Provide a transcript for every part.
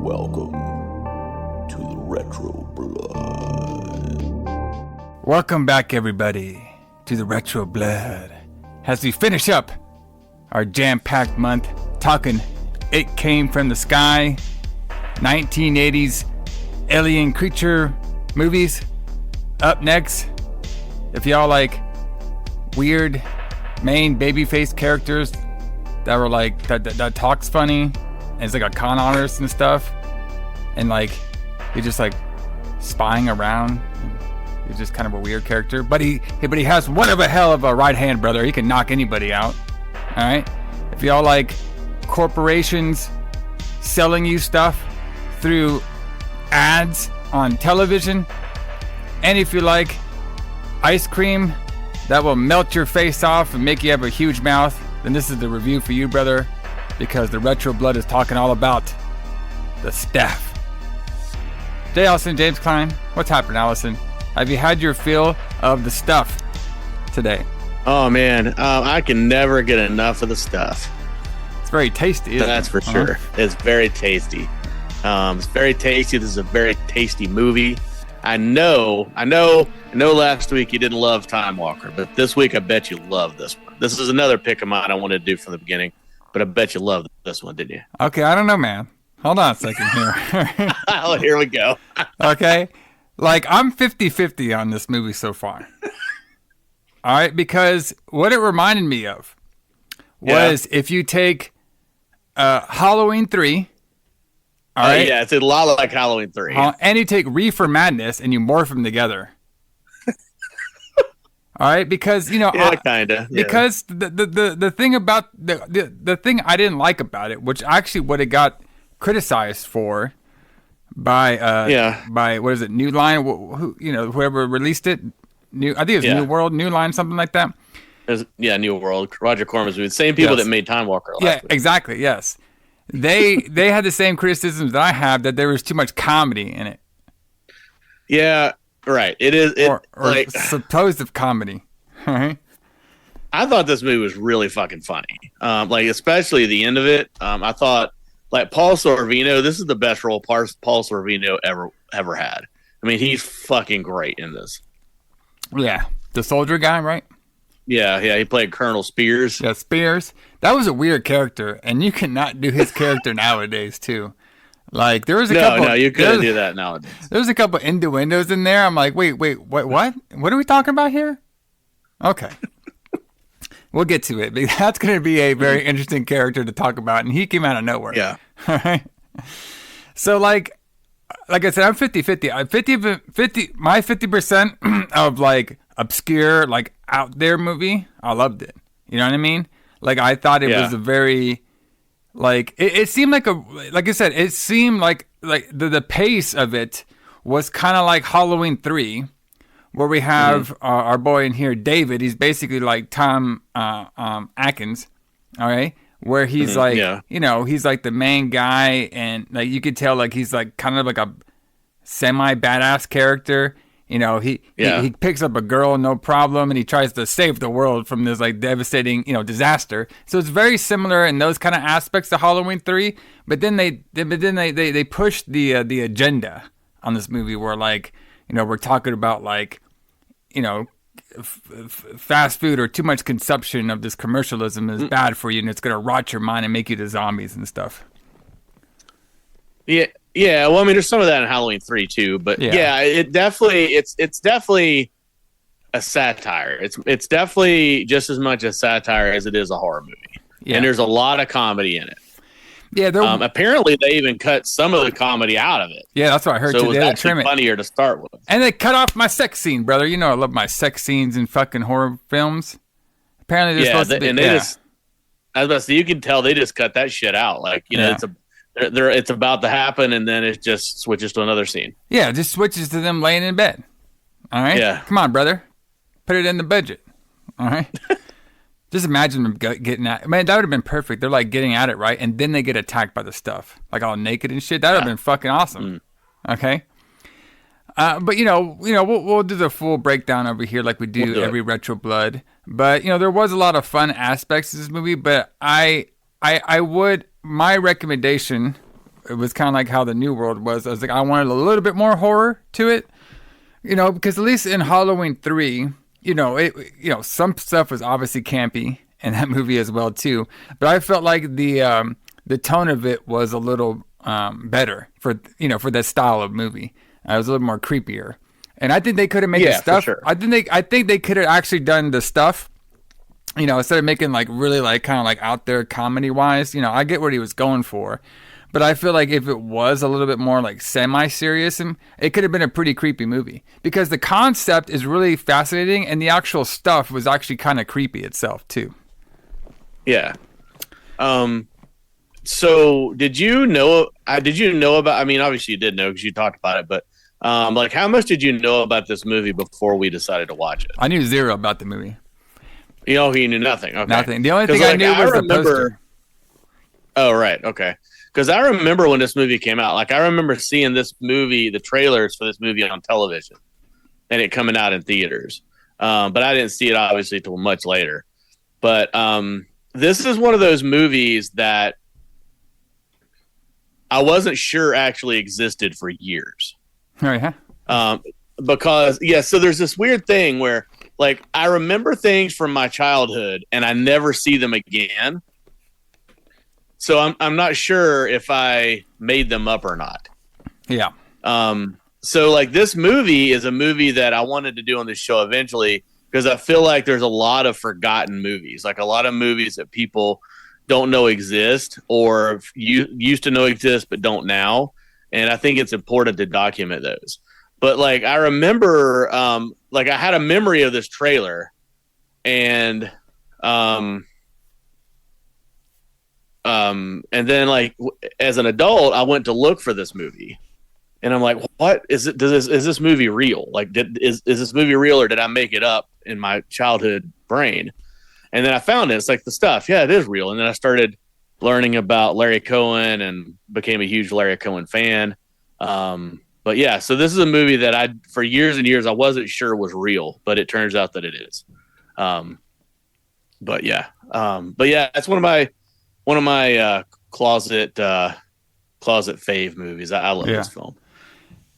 Welcome to the Retro Blood. Welcome back, everybody, to the Retro Blood. As we finish up our jam-packed month talking It Came From the Sky, 1980s alien creature movies. Up next, if y'all like weird main babyface characters that were like that talks funny and it's like a con artist and stuff, and like he's just like spying around. He's just kind of a weird character, but he has one of a hell of a right hand, brother. He can knock anybody out. All right, if y'all like corporations selling you stuff through ads on television, and if you like ice cream that will melt your face off and make you have a huge mouth, then this is the review for you, brother, because the Retro Blood is talking all about the stuff. J. Allison, James Klein, what's happening, Allison? Have you had your fill of the stuff today? Oh man, I can never get enough of the stuff. It's very tasty, isn't That's it? for sure. It's very tasty. It's very tasty. This is a very tasty movie. I know last week you didn't love Time Walker, but this week I bet you love this one. This is another pick of mine I wanted to do from the beginning, but I bet you loved this one, didn't you? Okay, I don't know, man. Hold on a second here. Oh, here we go. Okay. Like, I'm 50-50 on this movie so far. All right, because what it reminded me of was if you take Halloween 3, all right? Yeah, it's a lot like Halloween 3. And you take Reefer Madness and you morph them together. All right, because, you know, kind of. Yeah. Because the thing about the thing I didn't like about it, which actually what it got criticized for by what is it, New Line, whoever released it, I think it's New World, New Line, something like that. New World, Roger Corman's movie. Same people that made Time Walker last week. Exactly, yes. They had the same criticisms that I have, that there was too much comedy in it. Yeah, right. It is or like supposed comedy. Right? I thought this movie was really fucking funny. Like especially the end of it. I thought like Paul Sorvino, this is the best role Paul Sorvino ever had. I mean, he's fucking great in this. Yeah, the soldier guy, right? Yeah, he played Colonel Spears. Yeah, Spears. That was a weird character, and you cannot do his character nowadays, too. Like, there was a couple... No, you couldn't do that nowadays. There was a couple innuendos in there. I'm like, wait, what? What are we talking about here? Okay. We'll get to it. That's going to be a very interesting character to talk about, and he came out of nowhere. Yeah. All right? So, like I said, I'm 50-50. My 50% of, like, obscure, like, out there movie, I loved it. You know what I mean? Like, I thought it was a very, like, it seemed like like I said, it seemed like the pace of it was kind of like Halloween 3, where we have our boy in here, David. He's like Tom Atkins, all right? Where he's he's like the main guy, and like you could tell like he's like kind of like a semi-badass character. You know, he picks up a girl, no problem, and he tries to save the world from this like devastating, disaster. So it's very similar in those kind of aspects to Halloween 3. But then they pushed the agenda on this movie, where like we're talking about like fast food or too much consumption of this commercialism is bad for you, and it's gonna rot your mind and make you to zombies and stuff. Yeah. Yeah, well, I mean, there's some of that in Halloween 3 too, but it definitely it's definitely a satire. It's definitely just as much a satire as it is a horror movie, and there's a lot of comedy in it. Yeah, apparently they even cut some of the comedy out of it. Yeah, that's what I heard. So it was actually funnier to start with. And they cut off my sex scene, brother. You know I love my sex scenes in fucking horror films. Apparently they're supposed to be. And they just, I was about to say, you can tell they just cut that shit out. Like it's about to happen, and then it just switches to another scene. Yeah, it just switches to them laying in bed. All right? Yeah. Come on, brother. Put it in the budget. All right? Just imagine them getting at it. Man, that would have been perfect. They're like getting at it, right? And then they get attacked by the stuff. Like all naked and shit. That would have been fucking awesome. Okay? But, we'll do the full breakdown over here like we do every Retro Blood. But, there was a lot of fun aspects to this movie, but my recommendation it was kind of like how the New World was. I was like, I wanted a little bit more horror to it, because at least in Halloween 3, some stuff was obviously campy in that movie as well too. But I felt like the tone of it was a little better for that style of movie. It was a little more creepier, and I think they could have made the stuff. For sure. I think they could have actually done the stuff. Instead of making like really like kind of like out there comedy wise. I get what he was going for. But I feel like if it was a little bit more like semi-serious, it could have been a pretty creepy movie. Because the concept is really fascinating, and the actual stuff was actually kind of creepy itself, too. Yeah. So did you know about, I mean, obviously you did know because you talked about it, but like how much did you know about this movie before we decided to watch it? I knew zero about the movie. He knew nothing. Okay. Nothing. The only thing I knew was the poster. Oh, right. Okay. Because I remember when this movie came out, like I remember seeing this movie, the trailers for this movie on television, and it coming out in theaters. But I didn't see it obviously till much later. But this is one of those movies that I wasn't sure actually existed for years. Oh yeah. Because so there's this weird thing where like I remember things from my childhood and I never see them again. So I'm not sure if I made them up or not. Yeah. So like this movie is a movie that I wanted to do on this show eventually because I feel like there's a lot of forgotten movies, like a lot of movies that people don't know exist or used to know exist but don't now. And I think it's important to document those. But like I remember, like I had a memory of this trailer, and then like as an adult, I went to look for this movie, and I'm like, what is it? Is this movie real? Like, is this movie real, or did I make it up in my childhood brain? And then I found it. It's like the stuff. Yeah, it is real. And then I started learning about Larry Cohen and became a huge Larry Cohen fan. But yeah, so this is a movie that for years and years, I wasn't sure was real, but it turns out that it is. But yeah, it's one of my closet fave movies. I love this film.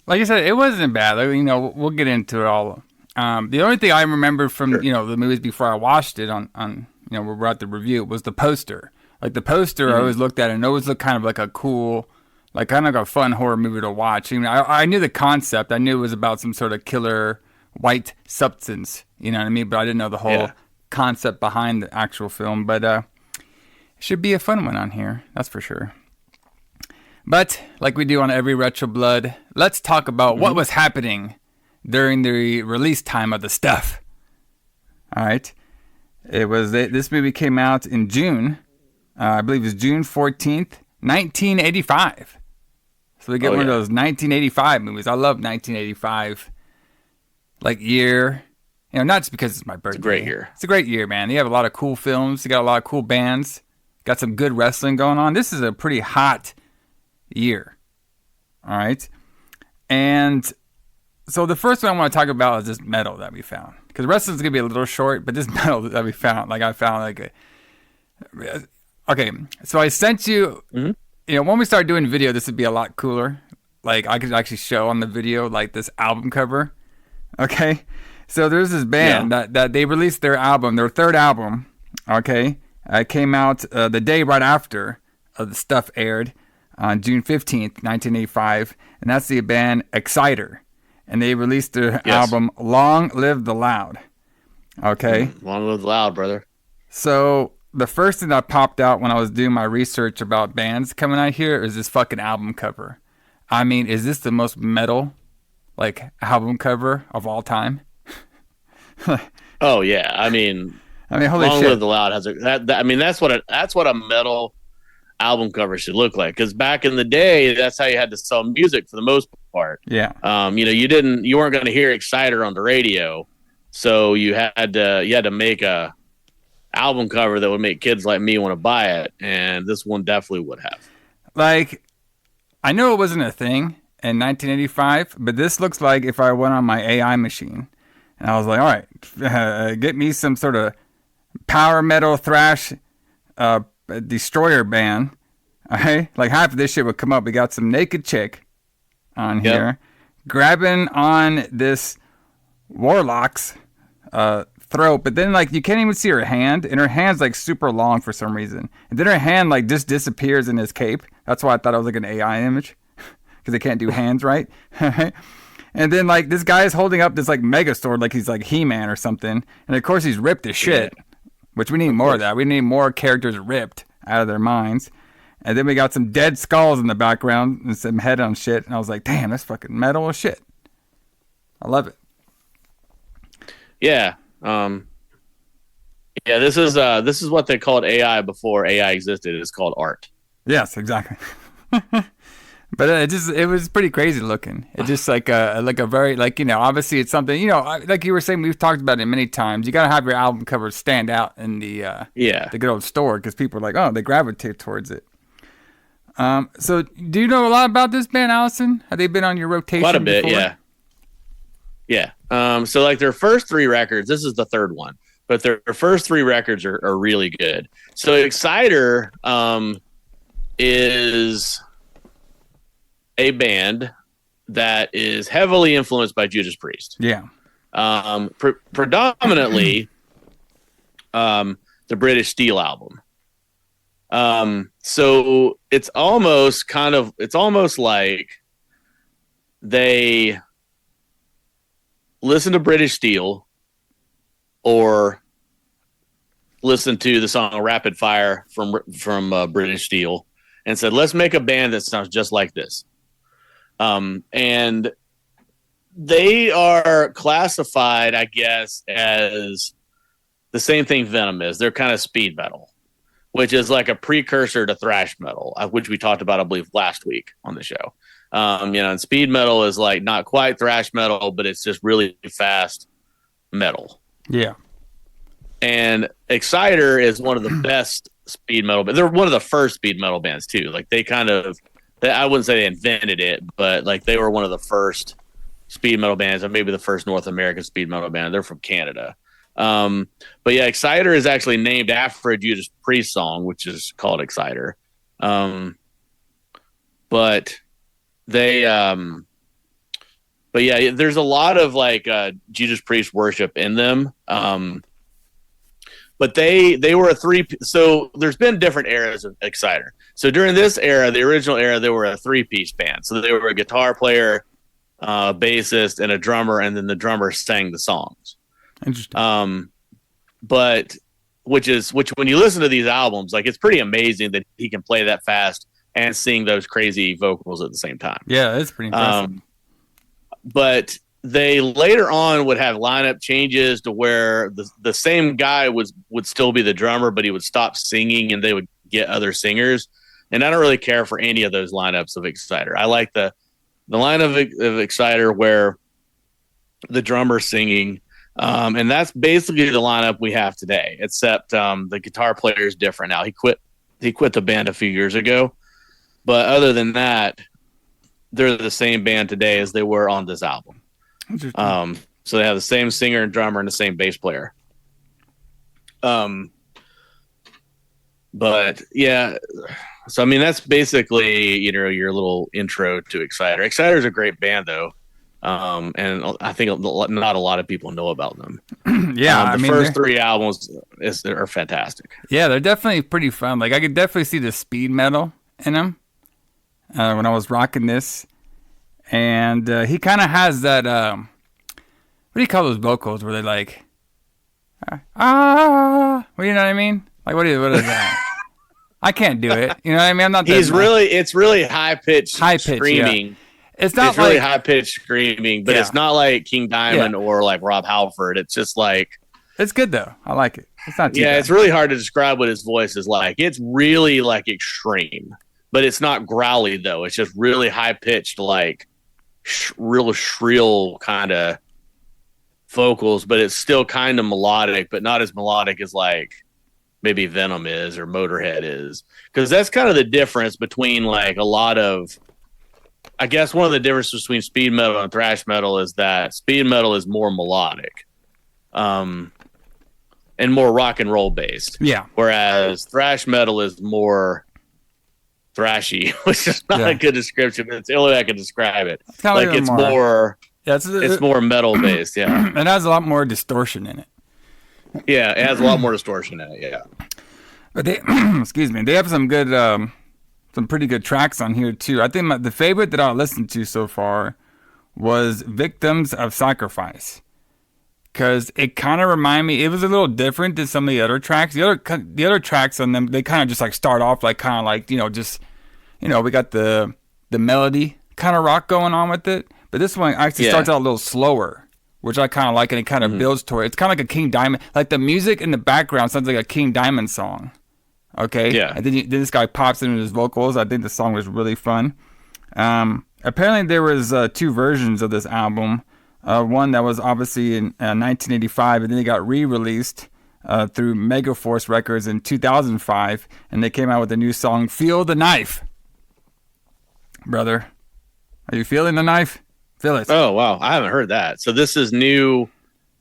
Like I said, it wasn't bad. Like, we'll get into it all. The only thing I remember from the movies before I watched it on we're at the review was the poster. Like the poster, I always looked at it and it always looked kind of like a cool, like kind of like a fun horror movie to watch. I knew the concept. I knew it was about some sort of killer white substance. You know what I mean? But I didn't know the whole concept behind the actual film. But it should be a fun one on here. That's for sure. But like we do on every Retro Blood, let's talk about what was happening during the release time of the stuff. All right. This movie came out in June. I believe it was June 14th, 1985. So we get one of those 1985 movies. I love 1985. Like year. Not just because it's my birthday. It's a great year. It's a great year, man. They have a lot of cool films. They got a lot of cool bands. Got some good wrestling going on. This is a pretty hot year. All right. And so the first one I want to talk about is this medal that we found. Because wrestling's going to be a little short, but this medal that we found, like I found like a... Okay, so I sent you, when we start doing video, this would be a lot cooler. Like, I could actually show on the video, like, this album cover. Okay? So there's this band that they released their album, their third album, okay? It came out the day right after the stuff aired on June 15th, 1985. And that's the band Exciter. And they released their album, Long Live the Loud. Okay? Long Live the Loud, brother. So... the first thing that popped out when I was doing my research about bands coming out here is this fucking album cover. I mean, is this the most metal, like, album cover of all time? Oh yeah, I mean, holy Long shit. Live the Loud has that's what a metal album cover should look like. Because back in the day, that's how you had to sell music for the most part. Yeah. You weren't going to hear Exciter on the radio, so you had to make a album cover that would make kids like me want to buy it, and this one definitely would have. Like, I know it wasn't a thing in 1985, but this looks like if I went on my AI machine and I was like, all right, get me some sort of power metal thrash destroyer band, All right, like half of this shit would come up. We got some naked chick on here, grabbing on this warlock's throat, but then like you can't even see her hand, and her hand's like super long for some reason, and then her hand like just disappears in his cape. That's why I thought it was like an AI image, because they can't do hands right. And then like this guy is holding up this like mega sword like he's like He-Man or something, and of course he's ripped as shit, which we need more of that. We need more characters ripped out of their minds. And then we got some dead skulls in the background and some head on shit. And I was like, damn, that's fucking metal as shit. I love it. Yeah. This is what they called AI before AI existed. It's called art. Yes, exactly. But it was pretty crazy looking. It just like a very, like, you know, obviously it's something, you know, like you were saying, we've talked about it many times. You got to have your album cover stand out in the good old store, because people are like, oh, they gravitate towards it. So do you know a lot about this band, Allison? Have they been on your rotation? Quite a bit, before? yeah. So like their first 3 records, this is the third one, but their first 3 records are really good. So Exciter is a band that is heavily influenced by Judas Priest. Yeah. Predominantly the British Steel album. So it's almost like they listen to British Steel or listen to the song Rapid Fire from British Steel and said, let's make a band that sounds just like this. And they are classified, I guess, as the same thing Venom is. They're kind of speed metal, which is like a precursor to thrash metal, which we talked about, I believe, last week on the show. And speed metal is like not quite thrash metal, but it's just really fast metal. Yeah. And Exciter is one of the best speed metal, but they're one of the first speed metal bands too. Like I wouldn't say they invented it, but like they were one of the first speed metal bands, and maybe the first North American speed metal band. They're from Canada. But yeah, Exciter is actually named after a Judas Priest song, which is called Exciter. But yeah, there's a lot of like Judas Priest worship in them. But they were so there's been different eras of Exciter. So during this era, the original era, they were a 3-piece band. So they were a guitar player, bassist, and a drummer, and then the drummer sang the songs. Interesting. But which when you listen to these albums, like it's pretty amazing that he can play that fast and sing those crazy vocals at the same time. Yeah, it's pretty impressive. But they later on would have lineup changes to where the same guy would still be the drummer, but he would stop singing and they would get other singers. And I don't really care for any of those lineups of Exciter. I like the lineup of Exciter where the drummer's singing. And that's basically the lineup we have today, except the guitar player is different now. He quit the band a few years ago. But other than that, they're the same band today as they were on this album. So they have the same singer and drummer and the same bass player. But yeah, so I mean that's basically your little intro to Exciter. Exciter is a great band though, and I think not a lot of people know about them. Yeah, the first 3 albums are fantastic. Yeah, they're definitely pretty fun. Like I could definitely see the speed metal in them when I was rocking this. And he kind of has that, what do you call those vocals where they like, well, you know what I mean? Like, what is that? I can't do it. You know what I mean? I'm not. It's really high pitched screaming. Yeah. It's not really high pitched screaming, but it's not like King Diamond or like Rob Halford. It's just like. It's good though. I like it. It's not too bad. It's really hard to describe what his voice is like. It's really like extreme, but it's not growly though. It's just really high pitched, like. Real shrill kind of vocals, but it's still kind of melodic, but not as melodic as like maybe Venom is or Motorhead is, because that's kind of the difference between like a lot of, I guess one of the differences between speed metal and thrash metal is that speed metal is more melodic and more rock and roll based, whereas thrash metal is more thrashy, which is not a good description, but it's the only way I can describe it. Like it's more metal based. Yeah, it has a lot more distortion in it. Yeah, it has a lot more distortion in it. Yeah, but they, excuse me, they have some good, some pretty good tracks on here too. I think the favorite that I listened to so far was "Victims of Sacrifice." Because it kind of reminded me, it was a little different than some of the other tracks. The other tracks on them, they kind of just like start off like kind of like, just, we got the melody kind of rock going on with it. But this one actually starts out a little slower, which I kind of like, and it kind of builds toward it. It's kind of like a King Diamond, like the music in the background sounds like a King Diamond song. Okay? Yeah. And then this guy pops in with his vocals. I think the song was really fun. Apparently there was 2 versions of this album. One that was obviously in 1985, and then it got re-released through Megaforce Records in 2005, and they came out with a new song, "Feel the Knife." Brother, are you feeling the knife? Feel it. Oh, wow. I haven't heard that. So this is new.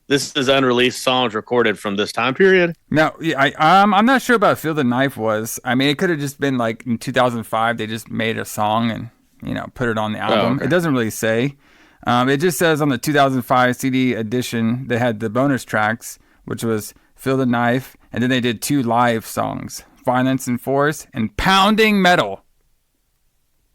This is unreleased songs recorded from this time period? No, I'm not sure about "Feel the Knife" was. I mean, it could have just been like in 2005, they just made a song and, put it on the album. Okay. It doesn't really say. It just says on the 2005 CD edition, they had the bonus tracks, which was "Feel the Knife," and then they did 2 live songs, "Violence and Force" and "Pounding Metal."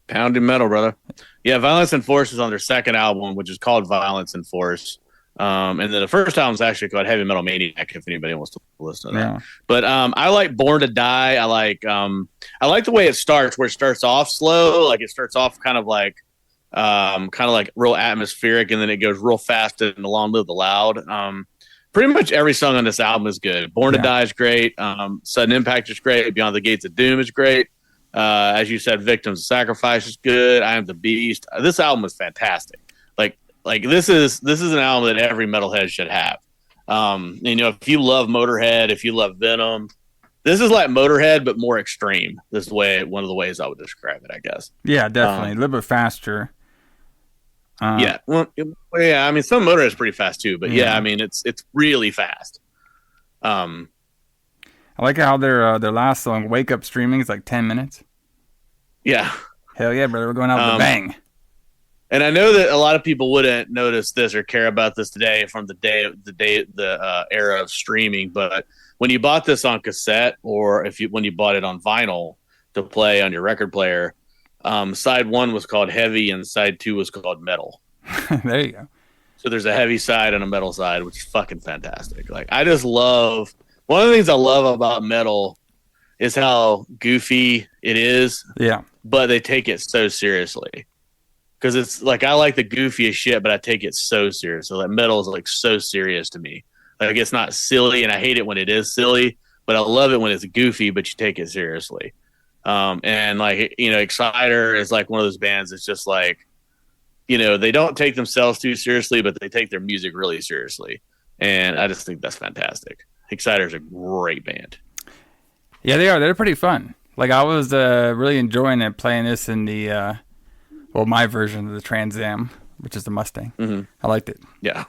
Pounding Metal, brother. Yeah, Violence and Force is on their second album, which is called Violence and Force. And then the first album is actually called Heavy Metal Maniac, if anybody wants to listen to that. Yeah. But I like Born to Die. I like the way it starts, where it starts off slow, like it starts off kind of like real atmospheric, and then it goes real fast and Long Live the Loud. Pretty much every song on this album is good. Born to Die is great. Sudden Impact is great. Beyond the Gates of Doom is great. As you said, Victims of Sacrifice is good. I Am the Beast. This album is fantastic. Like this is an album that every metalhead should have. If you love Motorhead, if you love Venom, this is like Motorhead but more extreme. This is one of the ways I would describe it, I guess. Yeah, definitely a little bit faster. I mean, some Motorhead is pretty fast too, but I mean, it's really fast. I like how their last song, "Wake Up Streaming," is like 10 minutes. Yeah. Hell yeah, brother. We're going out with a bang. And I know that a lot of people wouldn't notice this or care about this today from the era of streaming, but when you bought this on cassette, or when you bought it on vinyl to play on your record player, side 1 was called Heavy and side 2 was called Metal. There you go. So there's a heavy side and a metal side, which is fucking fantastic. Like, I just love, one of the things I love about metal is how goofy it is. Yeah. But they take it so seriously. Because it's like, I like the goofiest shit, but I take it so seriously. Like, metal is like so serious to me. Like, it's not silly, and I hate it when it is silly, but I love it when it's goofy, but you take it seriously. And like, Exciter is like one of those bands that's just like, they don't take themselves too seriously, but they take their music really seriously. And I just think that's fantastic. Exciter is a great band. Yeah, they are. They're pretty fun. Like, I was really enjoying it playing this in the, my version of the Trans Am, which is the Mustang. Mm-hmm. I liked it. Yeah.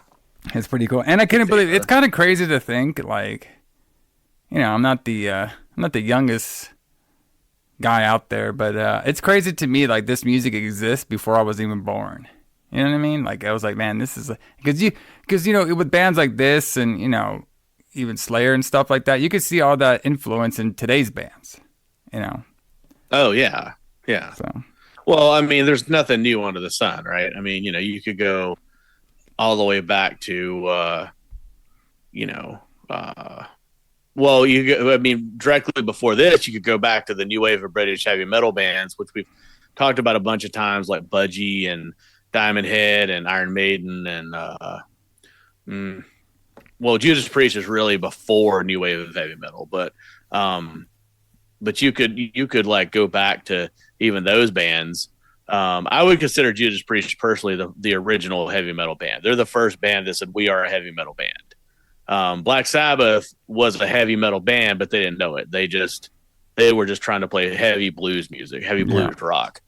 It's pretty cool. And I couldn't believe it. It's kind of crazy to think, like, I'm not the youngest guy out there, but it's crazy to me, like, this music exists before I was even born. You know what I mean? Like, I was like, man, this is because with bands like this and even Slayer and stuff like that, you could see all that influence in today's bands. Oh yeah. So, well, I mean, there's nothing new under the sun, right? I mean, you could go all the way back to directly before this, you could go back to the new wave of British heavy metal bands, which we've talked about a bunch of times, like Budgie and Diamond Head and Iron Maiden and Judas Priest is really before new wave of heavy metal, but you could like go back to even those bands. I would consider Judas Priest personally the original heavy metal band. They're the first band that said we are a heavy metal band. Black Sabbath was a heavy metal band, but they didn't know it. They were just trying to play heavy blues music, heavy blues rock.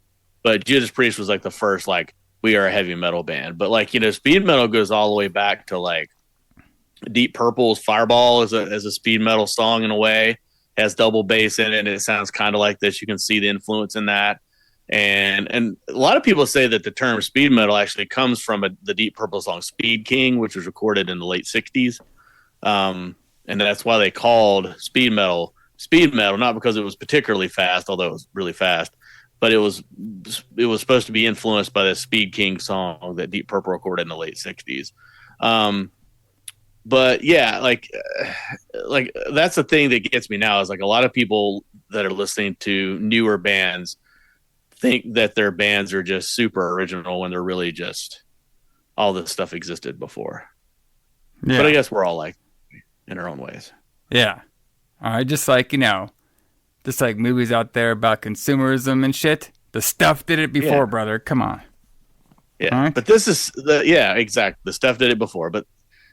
But Judas Priest was like the first, like, we are a heavy metal band. But like, speed metal goes all the way back to like Deep Purple's Fireball is a speed metal song in a way. has double bass in it, and it sounds kind of like this. You can see the influence in that. And a lot of people say that the term speed metal actually comes from the Deep Purple song Speed King, which was recorded in the late 60s. And that's why they called speed metal, not because it was particularly fast, although it was really fast, but it was supposed to be influenced by the Speed King song that Deep Purple recorded in the late 60s. But yeah, like that's the thing that gets me now is like a lot of people that are listening to newer bands think that their bands are just super original when they're really just all this stuff existed before. Yeah. But I guess we're all like in our own ways. Yeah. All right. Just like movies out there about consumerism and shit. The stuff did it before, brother. Come on. Yeah. Right? But this is exactly. The stuff did it before. But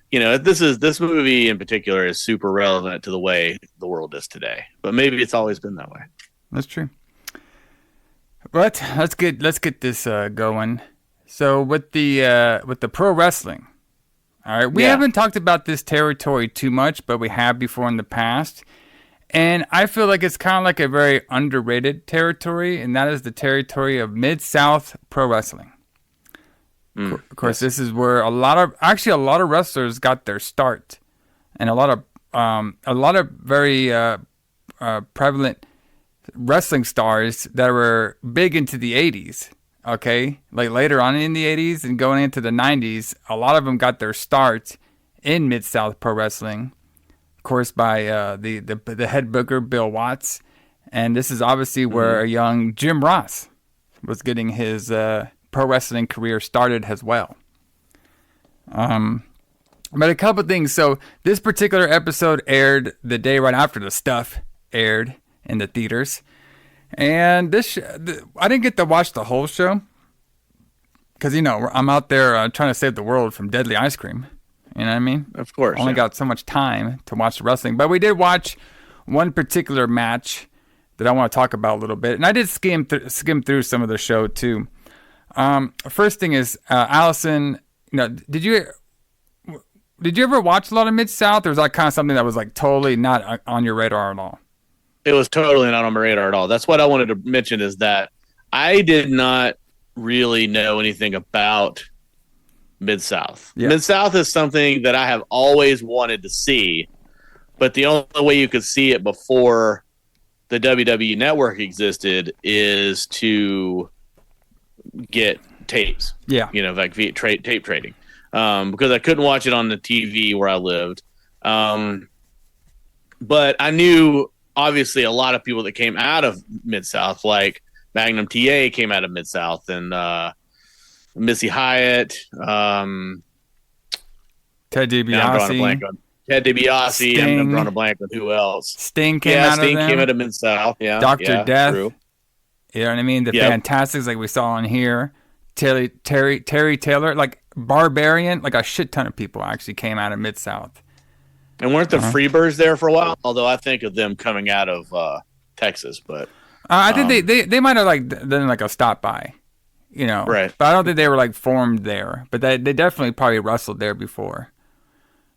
this movie in particular is super relevant to the way the world is today. But maybe it's always been that way. That's true. But let's get this going. So with the pro wrestling, all right, we haven't talked about this territory too much, but we have before in the past, and I feel like it's kind of like a very underrated territory, and that is the territory of Mid-South Pro Wrestling. Of course, this is where a lot of wrestlers got their start, and a lot of very prevalent wrestling stars that were big into the 80s, okay? Like later on in the 80s and going into the 90s, a lot of them got their start in Mid-South Pro Wrestling, of course, by the head booker, Bill Watts. And this is obviously where a young Jim Ross was getting his pro wrestling career started as well. But a couple things. So this particular episode aired the day right after the stuff aired in the theaters, and I didn't get to watch the whole show because I'm out there trying to save the world from deadly ice cream. You know what I mean? Of course. Only got so much time to watch the wrestling, but we did watch one particular match that I want to talk about a little bit, and I did skim through some of the show too. First thing is Allison. Did you ever watch a lot of Mid-South, or was that kind of something that was like totally not on your radar at all? It was totally not on my radar at all. That's what I wanted to mention is that I did not really know anything about Mid-South. Yeah. Mid-South is something that I have always wanted to see, but the only way you could see it before the WWE Network existed is to get tapes. Yeah. Like via tape trading. Because I couldn't watch it on the TV where I lived. But I knew obviously a lot of people that came out of Mid-South, like Magnum TA came out of Mid-South, and Missy Hyatt, Ted DiBiase. Ted DiBiase, I'm drawing a blank on who else. Sting came out of Mid-South. Yeah, Dr. Death. True. You know what I mean? The Fantastics, like we saw on here. Terry Taylor, like Barbarian, like a shit ton of people actually came out of Mid-South. And weren't the Freebirds there for a while? Although I think of them coming out of Texas, but I think they might have like done like a stop by, right? But I don't think they were like formed there. But they definitely probably wrestled there before.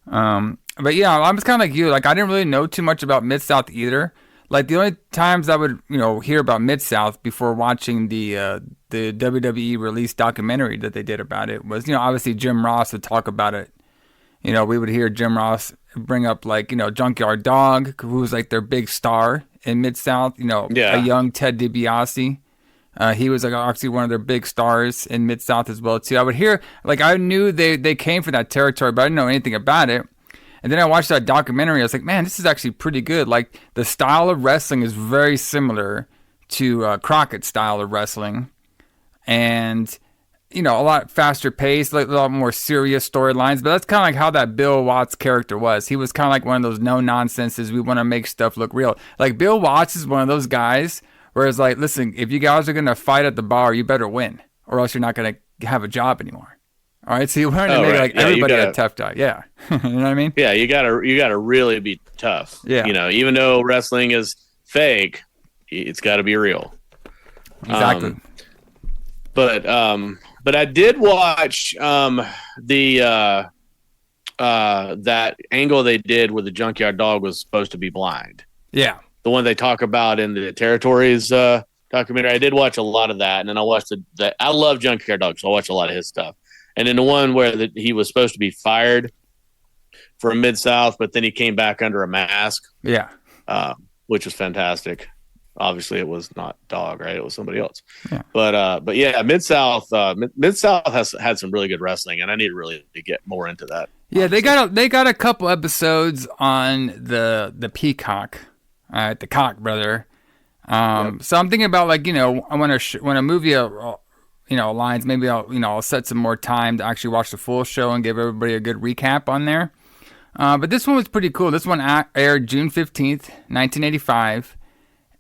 But yeah, I was kind of like you. Like I didn't really know too much about Mid-South either. Like the only times I would hear about Mid-South before watching the WWE released documentary that they did about it was obviously Jim Ross would talk about it. We would hear Jim Ross bring up like Junkyard Dog, who was like their big star in Mid-South. A young Ted DiBiase. He was like actually one of their big stars in Mid-South as well too. I would hear like I knew they came from that territory, but I didn't know anything about it. And then I watched that documentary. I was like, man, this is actually pretty good. Like the style of wrestling is very similar to Crockett's style of wrestling, and a lot faster paced, like a lot more serious storylines. But that's kind of like how that Bill Watts character was. He was kind of like one of those no nonsenses. We want to make stuff look real. Like Bill Watts is one of those guys where it's like, listen, if you guys are gonna fight at the bar, you better win, or else you're not gonna have a job anymore. All right, so you want to make like everybody a tough guy. Yeah, you know what I mean? Yeah, you gotta really be tough. Yeah, even though wrestling is fake, it's got to be real. Exactly. But I did watch that angle they did where the Junkyard Dog was supposed to be blind. Yeah, the one they talk about in the Territories documentary. I did watch a lot of that, and then I watched I love Junkyard Dog, so I watched a lot of his stuff. And then the one where he was supposed to be fired from Mid-South, but then he came back under a mask. Yeah. Which was fantastic. Obviously, it was not Dog, right? It was somebody else. Yeah. But yeah, Mid-South has had some really good wrestling, and I need really to get more into that. Yeah, honestly. they got a couple episodes on the Peacock, the Cock brother. Yep. So I'm thinking about, like, when a movie aligns, maybe I'll set some more time to actually watch the full show and give everybody a good recap on there. But this one was pretty cool. This one aired June 15th, 1985.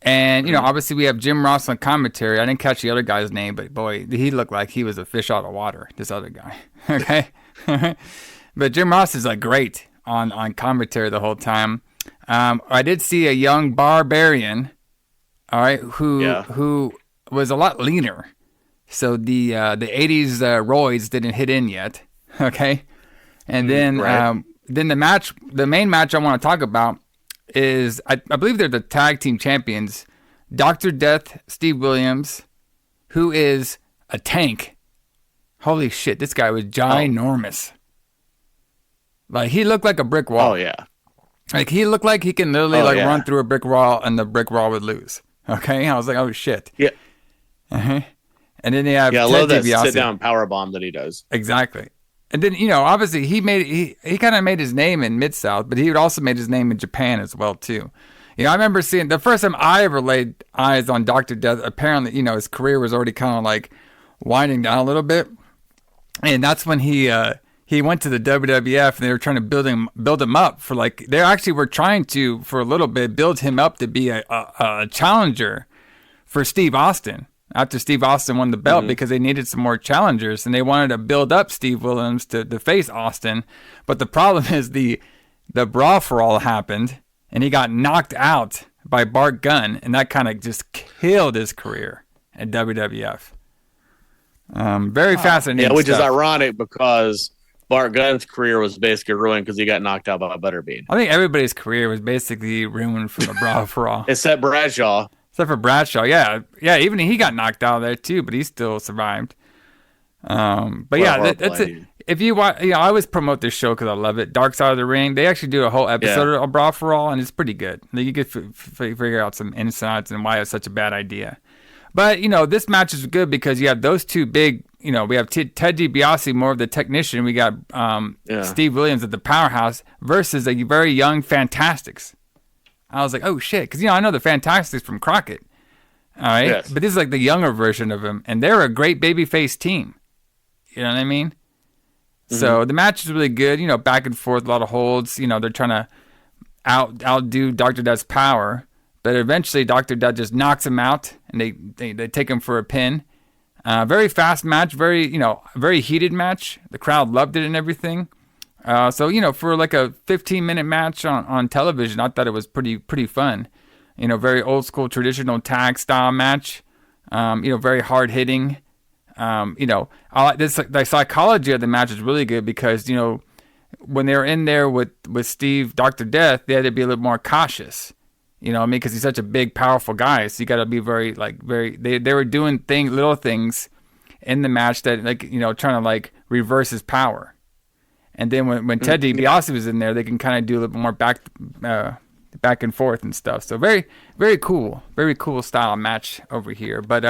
And, obviously we have Jim Ross on commentary. I didn't catch the other guy's name, but boy, he looked like he was a fish out of water, this other guy. Okay? But Jim Ross is, like, great on commentary the whole time. I did see a young Barbarian, all right, who was a lot leaner. So the 80s roids didn't hit in yet. Okay? And then... Right. Then the main match I want to talk about is, I believe they're the tag team champions, Dr. Death, Steve Williams, who is a tank. Holy shit, this guy was ginormous. Like, he looked like a brick wall. Oh, yeah. Like, he looked like he can literally run through a brick wall and the brick wall would lose. Okay? I was like, oh, shit. Yeah. Uh-huh. And then they have Ted DiBiase. I love that sit-down powerbomb that he does. Exactly. And then, obviously he kind of made his name in Mid-South, but he would also made his name in Japan as well, too. I remember seeing the first time I ever laid eyes on Dr. Death, apparently, his career was already kind of like winding down a little bit. And that's when he went to the WWF, and they were trying to build him up for, like, they actually were trying to, for a little bit, build him up to be a challenger for Steve Austin. After Steve Austin won the belt, because they needed some more challengers, and they wanted to build up Steve Williams to face Austin. But the problem is the brawl for all happened, and he got knocked out by Bart Gunn, and that kind of just killed his career at WWF. Very fascinating. Yeah, which stuff. Is ironic because Bart Gunn's career was basically ruined because he got knocked out by Butterbean. I think everybody's carear was basically ruined from the brawl for all, except Bradshaw. Except for Bradshaw, yeah, even he got knocked out there too, but he still survived. That's it. If you watch, I always promote this show because I love it. Dark Side of the Ring. They actually do a whole episode of Brawl for All, and it's pretty good. You get figure out some insights and why it's such a bad idea. But this match is good because you have those two big. We have Ted DiBiase, more of the technician. We got Steve Williams at the powerhouse versus a very young Fantastics. I was like, oh, shit. Because, I know the Fantastics from Crockett. All right? Yes. But this is like the younger version of him. And they're a great babyface team. You know what I mean? Mm-hmm. So the match is really good. Back and forth, a lot of holds. They're trying to outdo Dr. Death's power. But eventually, Dr. Death just knocks him out. And they take him for a pin. Very fast match. Very heated match. The crowd loved it and everything. So, for like a 15-minute match on television, I thought it was pretty fun. Very old school, traditional tag style match. Very hard hitting. I like this. The psychology of the match is really good because, when they were in there with Steve, Dr. Death, they had to be a little more cautious. Because he's such a big, powerful guy. So you got to be they were doing little things in the match that, trying to, reverse his power. And then when Ted DiBiase was in there, they can kind of do a little bit more back and forth and stuff. So very, very cool style match over here. But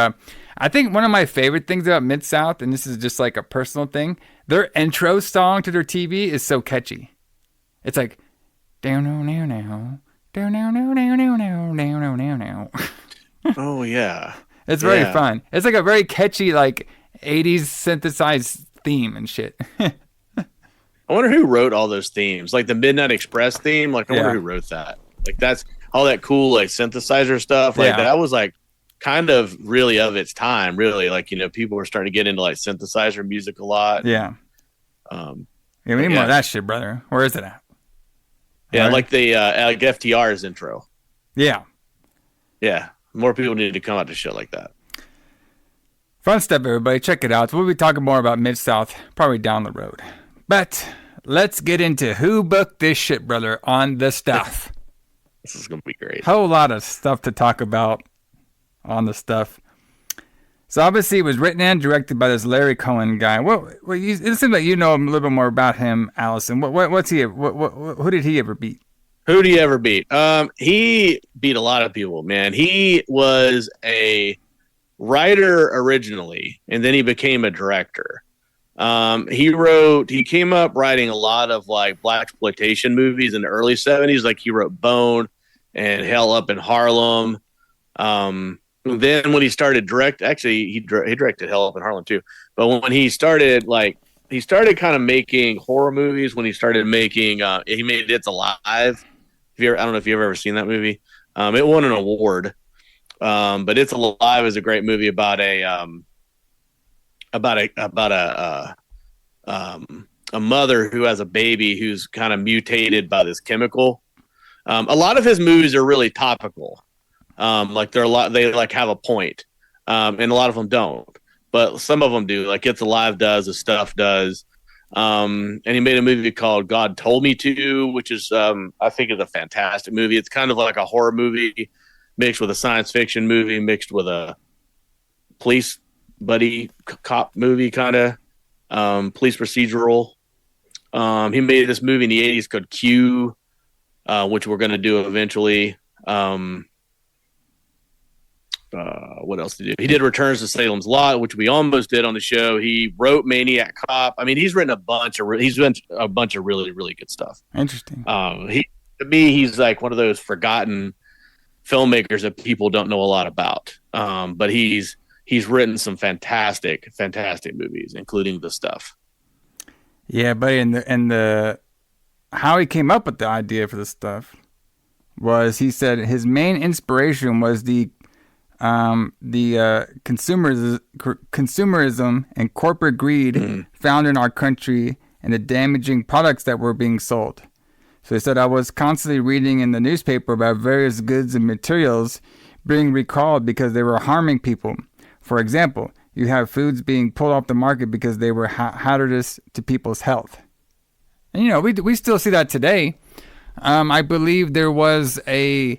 I think one of my favorite things about Mid-South, and this is just like a personal thing, their intro song to their TV is so catchy. It's like, down now. Oh yeah, it's very fun. It's like a very catchy 80s synthesized theme and shit. I wonder who wrote all those themes, like the Midnight Express theme. I wonder who wrote that. That's all that cool synthesizer stuff. That was kind of really of its time. Really, people were starting to get into synthesizer music a lot. Yeah. We need more of that shit, brother. Where is it at? Yeah, right. The FTR's intro. Yeah. Yeah. More people need to come out to shit like that. Fun stuff, everybody. Check it out. We'll be talking more about Mid-South probably down the road. But let's get into who booked this shit, brother, on the stuff. This is gonna be great. Whole lot of stuff to talk about on the stuff. So obviously, it was written and directed by this Larry Cohen guy. It seems like you know a little bit more about him, Allison. What's he? Who did he ever beat? Who did he ever beat? He beat a lot of people, man. He was a writer originally, and then he became a director. He came up writing a lot of like blaxploitation movies in the early 70s. Like he wrote Bone and Hell Up in Harlem. Then when he started he directed Hell Up in Harlem too. But when he started kind of making horror movies, when he started making, he made It's Alive. I don't know if you've ever seen that movie. It won an award. But It's Alive is a great movie about a mother who has a baby who's kind of mutated by this chemical. A lot of his movies are really topical. They like have a point. And a lot of them don't, but some of them do. Like It's Alive does, The Stuff does. And he made a movie called God Told Me To, which is, I think is a fantastic movie. It's kind of like a horror movie mixed with a science fiction movie, mixed with a police buddy cop movie, kind of police procedural. He made this movie in the 80s called Q, which we're going to do eventually. What else did he do? He did Returns to Salem's Lot, which we almost did on the show. He wrote Maniac Cop. I mean, he's written a bunch of really, really good stuff. Interesting. To me, he's like one of those forgotten filmmakers that people don't know a lot about. But he's written some fantastic movies, including The Stuff. Yeah, but the how he came up with the idea for The Stuff was, he said his main inspiration was the consumerism and corporate greed found in our country and the damaging products that were being sold. So he said, I was constantly reading in the newspaper about various goods and materials being recalled because they were harming people. For example, you have foods being pulled off the market because they were hazardous to people's health. And you know, we still see that today. I believe there was a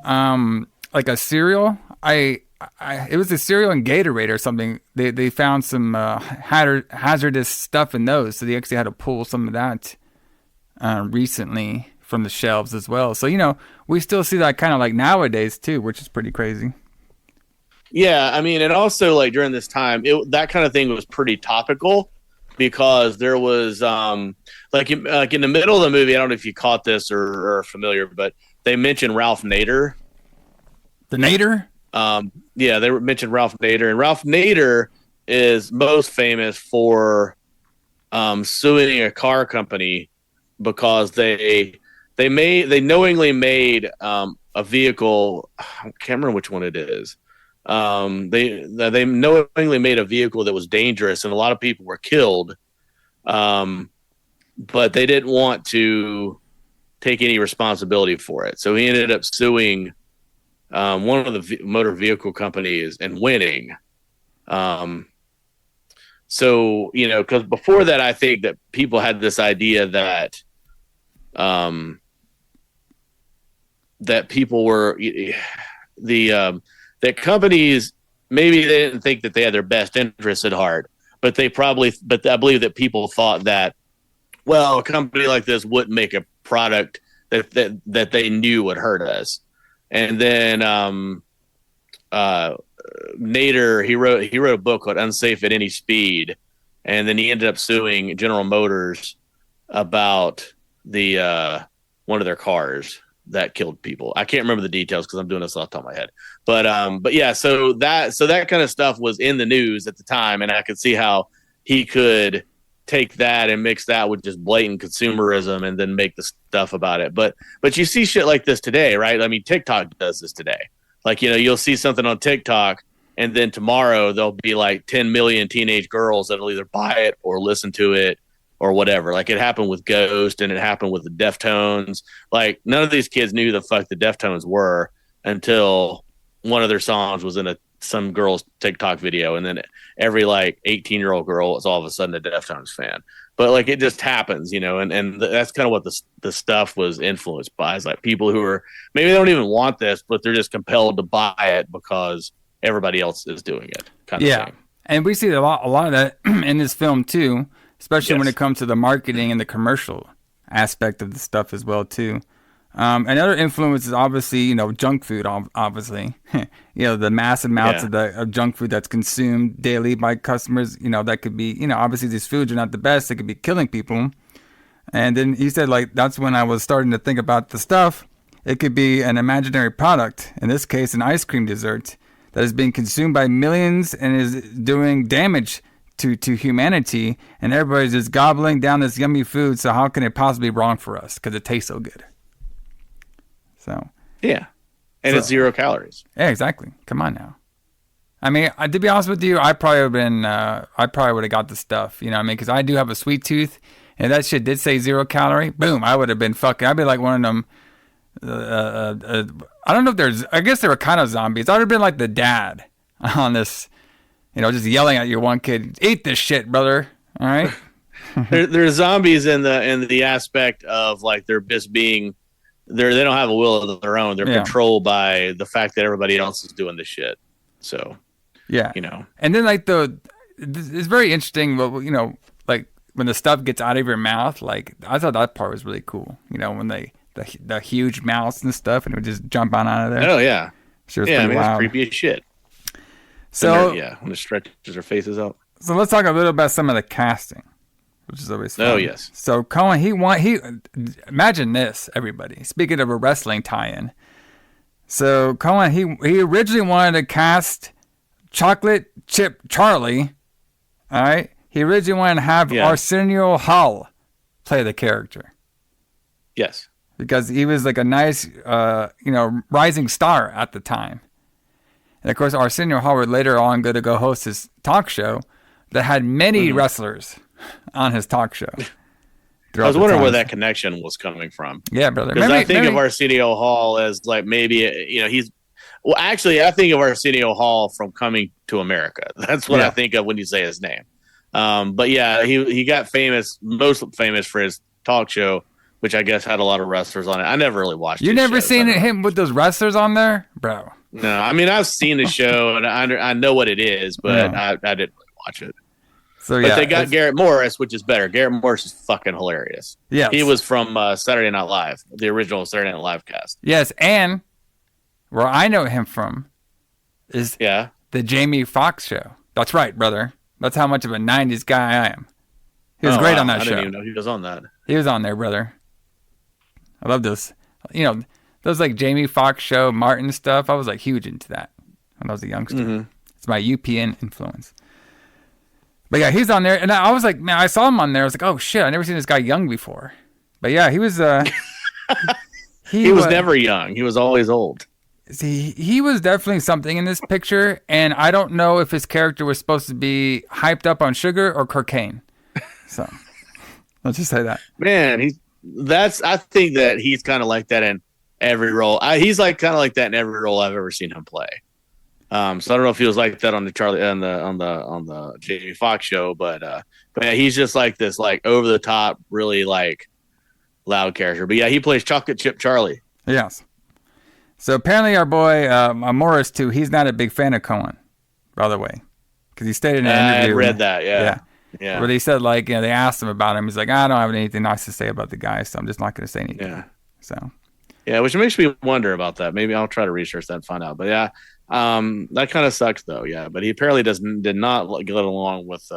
like a cereal. It was a cereal and Gatorade or something. They found some hazardous stuff in those, so they actually had to pull some of that recently from the shelves as well. So you know, we still see that kind of like nowadays too, which is pretty crazy. Yeah, I mean, and also like during this time, that kind of thing was pretty topical because there was like in the middle of the movie. I don't know if you caught this or are familiar, but they mentioned Ralph Nader. The Nader? Yeah, they mentioned Ralph Nader, and Ralph Nader is most famous for suing a car company because they knowingly made a vehicle. I can't remember which one it is. They knowingly made a vehicle that was dangerous, and a lot of people were killed. But they didn't want to take any responsibility for it, so he ended up suing one of the motor vehicle companies and winning. So, you know, because before that, I think that people had this idea that that people were that companies, maybe they didn't think that they had their best interests at heart, but I believe that people thought that, well, a company like this wouldn't make a product that they knew would hurt us. And then Nader, he wrote a book called Unsafe at Any Speed, and then he ended up suing General Motors about the one of their cars that killed people. I can't remember the details because I'm doing this off the top of my head. But yeah, so that kind of stuff was in the news at the time, and I could see how he could take that and mix that with just blatant consumerism and then make the stuff about it. But you see shit like this today, right? I mean, TikTok does this today. Like, you know, you'll see something on TikTok, and then tomorrow there'll be like 10 million teenage girls that'll either buy it or listen to it or whatever. Like it happened with Ghost, and it happened with the Deftones. Like none of these kids knew the fuck the Deftones were until one of their songs was in a some girl's TikTok video, and then every like 18-year-old girl is all of a sudden a Deftones fan. But like it just happens, and that's kind of what the stuff was influenced by. Is like people who are maybe they don't even want this, but they're just compelled to buy it because everybody else is doing it. Kind of thing. And we see a lot of that in this film too, especially when it comes to the marketing and the commercial aspect of the stuff as well too. Another influence is obviously, junk food, obviously. The massive amounts of junk food that's consumed daily by customers, that could be, obviously these foods are not the best. They could be killing people. And then he said, like, that's when I was starting to think about the stuff. It could be an imaginary product, in this case, an ice cream dessert that is being consumed by millions and is doing damage to humanity. And everybody's just gobbling down this yummy food. So how can it possibly be wrong for us? Because it tastes so good. So and it's 0 calories. Yeah, exactly. Come on now. I mean, to be honest with you, I probably would have got the stuff. You know what I mean? Because I do have a sweet tooth, and that shit did say 0 calorie. Boom! I would have been fucking. I'd be like one of them. I don't know if there's. I guess they were kind of zombies. I would have been like the dad on this. Just yelling at your one kid, "Eat this shit, brother!" All right. There's zombies in the aspect of like they're just being. They don't have a will of their own. They're controlled by the fact that everybody else is doing the shit. So, And then like it's very interesting. But like when the stuff gets out of your mouth, like I thought that part was really cool. When the huge mouths and stuff, and it would just jump on out of there. Oh yeah, sure. It's creepy as shit. So when it stretches their faces out. So let's talk a little about some of the casting. Which is always fun. Oh, yes. So Cohen, he imagine this, everybody. Speaking of a wrestling tie-in. So Cohen, he originally wanted to cast Chocolate Chip Charlie. All right. He originally wanted to have Arsenio Hall play the character. Yes. Because he was like a nice, rising star at the time. And of course, Arsenio Hall would later on go host his talk show that had many wrestlers on his talk show. I was wondering where that connection was coming from. Yeah, brother. Because I think of Arsenio Hall as like maybe I think of Arsenio Hall from Coming to America. That's what I think of when you say his name. But yeah, he got most famous for his talk show, which I guess had a lot of wrestlers on it. I never really watched. You never seen him with those wrestlers on there, bro? No, I mean I've seen the show and I know what it is, but I didn't really watch it. So but they got Garrett Morris, which is better. Garrett Morris is fucking hilarious. Yeah, he was from Saturday Night Live, the original Saturday Night Live cast. Yes, and where I know him from is the Jamie Foxx show. That's right, brother. That's how much of a '90s guy I am. He was great on that show. I didn't even know he was on that. He was on there, brother. I love this. Those like Jamie Foxx show, Martin stuff. I was like huge into that when I was a youngster. Mm-hmm. It's my UPN influence. But yeah, he's on there, and I was like, man, I saw him on there. I was like, oh shit, I never seen this guy young before. But yeah, he was. He was never young. He was always old. See, he was definitely something in this picture, and I don't know if his character was supposed to be hyped up on sugar or cocaine. So let's just say that. Man, I think that he's kind of like that in every role. He's like kind of like that in every role I've ever seen him play. So I don't know if he was like that on the Charlie on the Jamie Foxx show, but yeah, he's just like this like over the top, really like loud character. But yeah, he plays Chocolate Chip Charlie. Yes. So apparently our boy Morris too, he's not a big fan of Cohen, by the way, because he stated in an interview. I read that. Yeah. Where they said like they asked him about him. He's like, I don't have anything nice to say about the guy, so I'm just not going to say anything. Yeah. So. Yeah, which makes me wonder about that. Maybe I'll try to research that and find out. But yeah. That kind of sucks though. Yeah, but he apparently did not get along with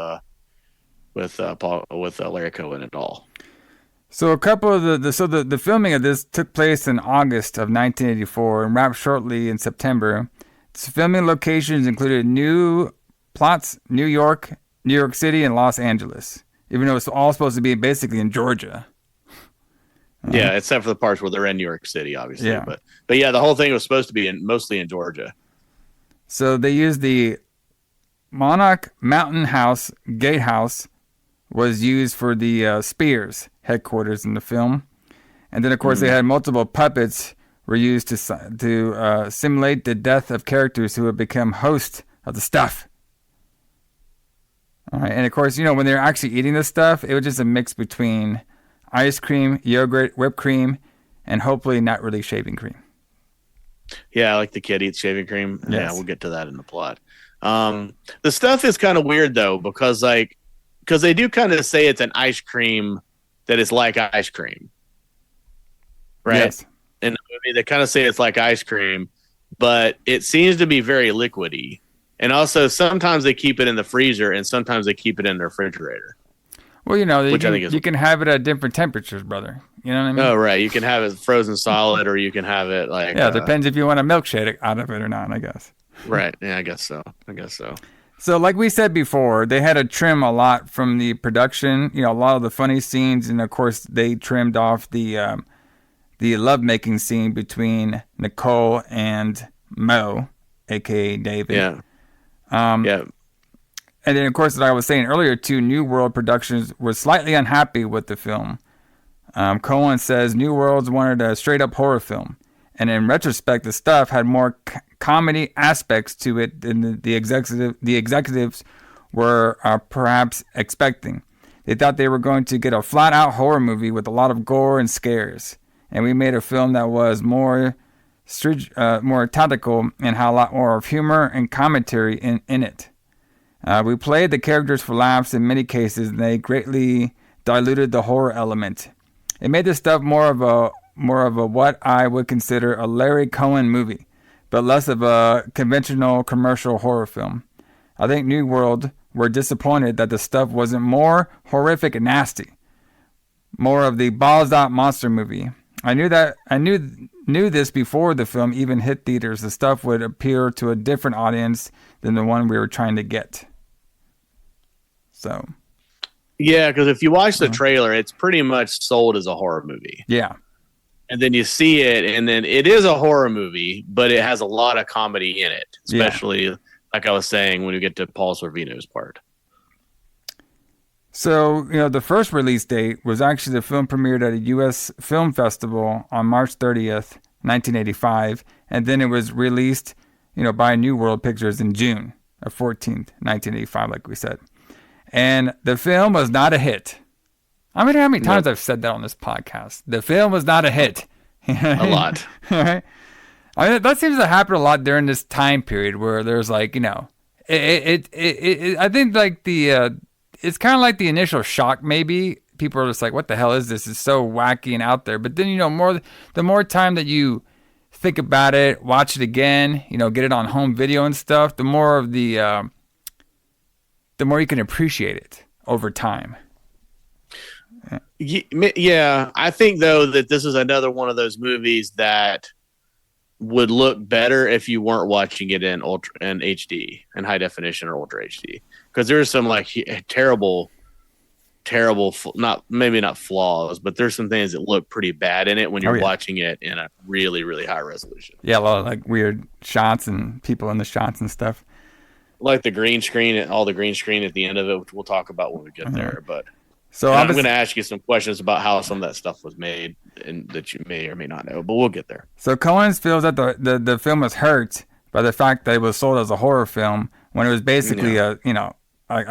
Larry Cohen at all. So a couple of the filming of this took place in August of 1984 and wrapped shortly in September. Its filming locations included New York, New York City, and Los Angeles. Even though it's all supposed to be basically in Georgia. Yeah, except for the parts where they're in New York City, obviously. Yeah. But yeah, the whole thing was supposed to be mostly in Georgia. So they used the Monarch Mountain House Gatehouse was used for the Spears headquarters in the film. And then, of course, they had multiple puppets were used to simulate the death of characters who had become hosts of the stuff. All right, and of course, when they're actually eating this stuff, it was just a mix between ice cream, yogurt, whipped cream, and hopefully not really shaving cream. Yeah, like the kid eats shaving cream. Yes. Yeah, we'll get to that in the plot. The stuff is kind of weird though, because they do kind of say it's an ice cream that is like ice cream, right? Yes. In the movie, they kind of say it's like ice cream, but it seems to be very liquidy. And also, sometimes they keep it in the freezer, and sometimes they keep it in the refrigerator. Well, you can have it at different temperatures, brother. You know what I mean? Oh, right. You can have it frozen solid, or you can have it like... Yeah, it depends if you want a milkshake out of it or not, I guess. Right. Yeah, I guess so. So like we said before, they had to trim a lot from the production, a lot of the funny scenes. And, of course, they trimmed off the lovemaking scene between Nicole and Mo, a.k.a. David. Yeah. Yeah. And then, of course, as I was saying earlier, too, New World Productions were slightly unhappy with the film. Cohen says New Worlds wanted a straight-up horror film. And in retrospect, the stuff had more comedy aspects to it than the executives were perhaps expecting. They thought they were going to get a flat-out horror movie with a lot of gore and scares. And we made a film that was more tactical and had a lot more of humor and commentary in it. We played the characters for laughs in many cases, and they greatly diluted the horror element. It made this stuff more of a what I would consider a Larry Cohen movie, but less of a conventional commercial horror film. I think New World were disappointed that the stuff wasn't more horrific and nasty, more of the balls out monster movie. I knew this before the film even hit theaters. The stuff would appeal to a different audience than the one we were trying to get. So, yeah, because if you watch the trailer, it's pretty much sold as a horror movie. Yeah. And then you see it, and then it is a horror movie, but it has a lot of comedy in it, especially, like I was saying, when you get to Paul Sorvino's part. So, the first release date was actually the film premiered at a U.S. Film Festival on March 30th, 1985, and then it was released, by New World Pictures in June of 14th, 1985, like we said. And the film was not a hit. I mean, how many times I've said that on this podcast? The film was not a hit. A lot. Right? I mean, that seems to happen a lot during this time period where there's I think like it's kind of like the initial shock. Maybe people are just like, "What the hell is this? It's so wacky and out there." But then the more time that you think about it, watch it again, get it on home video and stuff, the more you can appreciate it over time. Yeah, I think though that this is another one of those movies that would look better if you weren't watching it in HD, in high definition or ultra HD, because there's some terrible, not flaws, but there's some things that look pretty bad in it when you're watching it in a really, really high resolution. Yeah, a lot of weird shots and people in the shots and stuff. Like the green screen and all the green screen at the end of it, which we'll talk about when we get there. But so I'm going to ask you some questions about how some of that stuff was made and that you may or may not know, but we'll get there. So Cohen feels that the film was hurt by the fact that it was sold as a horror film when it was basically a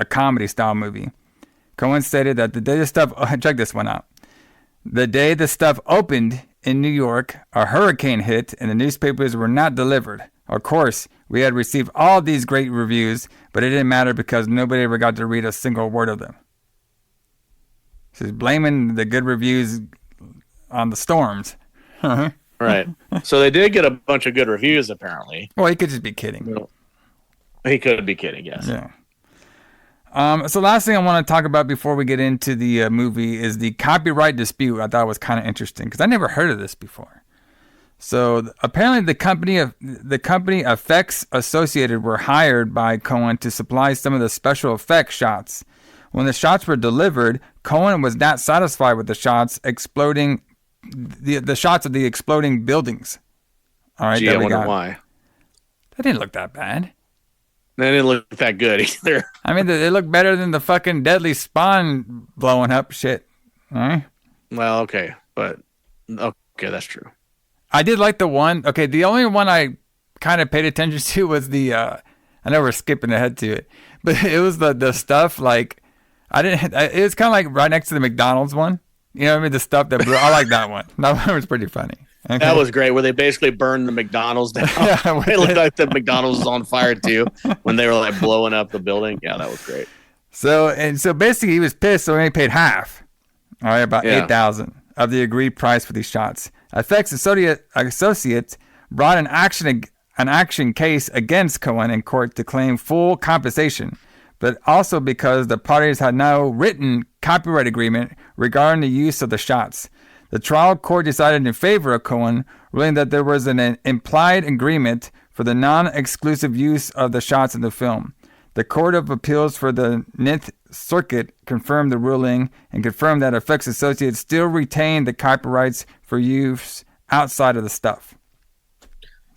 comedy style movie. Cohen stated that the day the stuff, check this one out. The day the stuff opened in New York, a hurricane hit and the newspapers were not delivered. Of course, we had received all these great reviews, but it didn't matter because nobody ever got to read a single word of them. She's blaming the good reviews on the storms. Right. So they did get a bunch of good reviews, apparently. Well, he could just be kidding. He could be kidding, yes. Yeah. So last thing I want to talk about before we get into the movie is the copyright dispute. I thought was kind of interesting because I never heard of this before. So apparently the company effects associated were hired by Cohen to supply some of the special effects shots. When the shots were delivered, Cohen was not satisfied with the shots exploding, the shots of the exploding buildings. All right, I wonder why. That didn't look that bad. They didn't look that good either. I mean, they look better than the fucking deadly spawn blowing up shit. All right. Well, okay, but okay, that's true. I did like the one. Okay, the only one I kind of paid attention to was the. I know we're skipping ahead to it, but it was the stuff like I didn't. It was kind of like right next to the McDonald's one. You know what I mean? The stuff that I like that one. That one was pretty funny. Okay. That was great. Where they basically burned the McDonald's down. Yeah, it looked like the McDonald's was on fire too when they were like blowing up the building. Yeah, that was great. So basically he was pissed, so he only paid half. All right, about $8,000 of the agreed price for these shots. Effects Associates brought an action case against Cohen in court to claim full compensation, but also because the parties had no written copyright agreement regarding the use of the shots. The trial court decided in favor of Cohen, ruling that there was an implied agreement for the non-exclusive use of the shots in the film. The Court of Appeals for the Ninth Circuit confirmed the ruling and confirmed that Effects Associates still retain the copyrights for use outside of the stuff.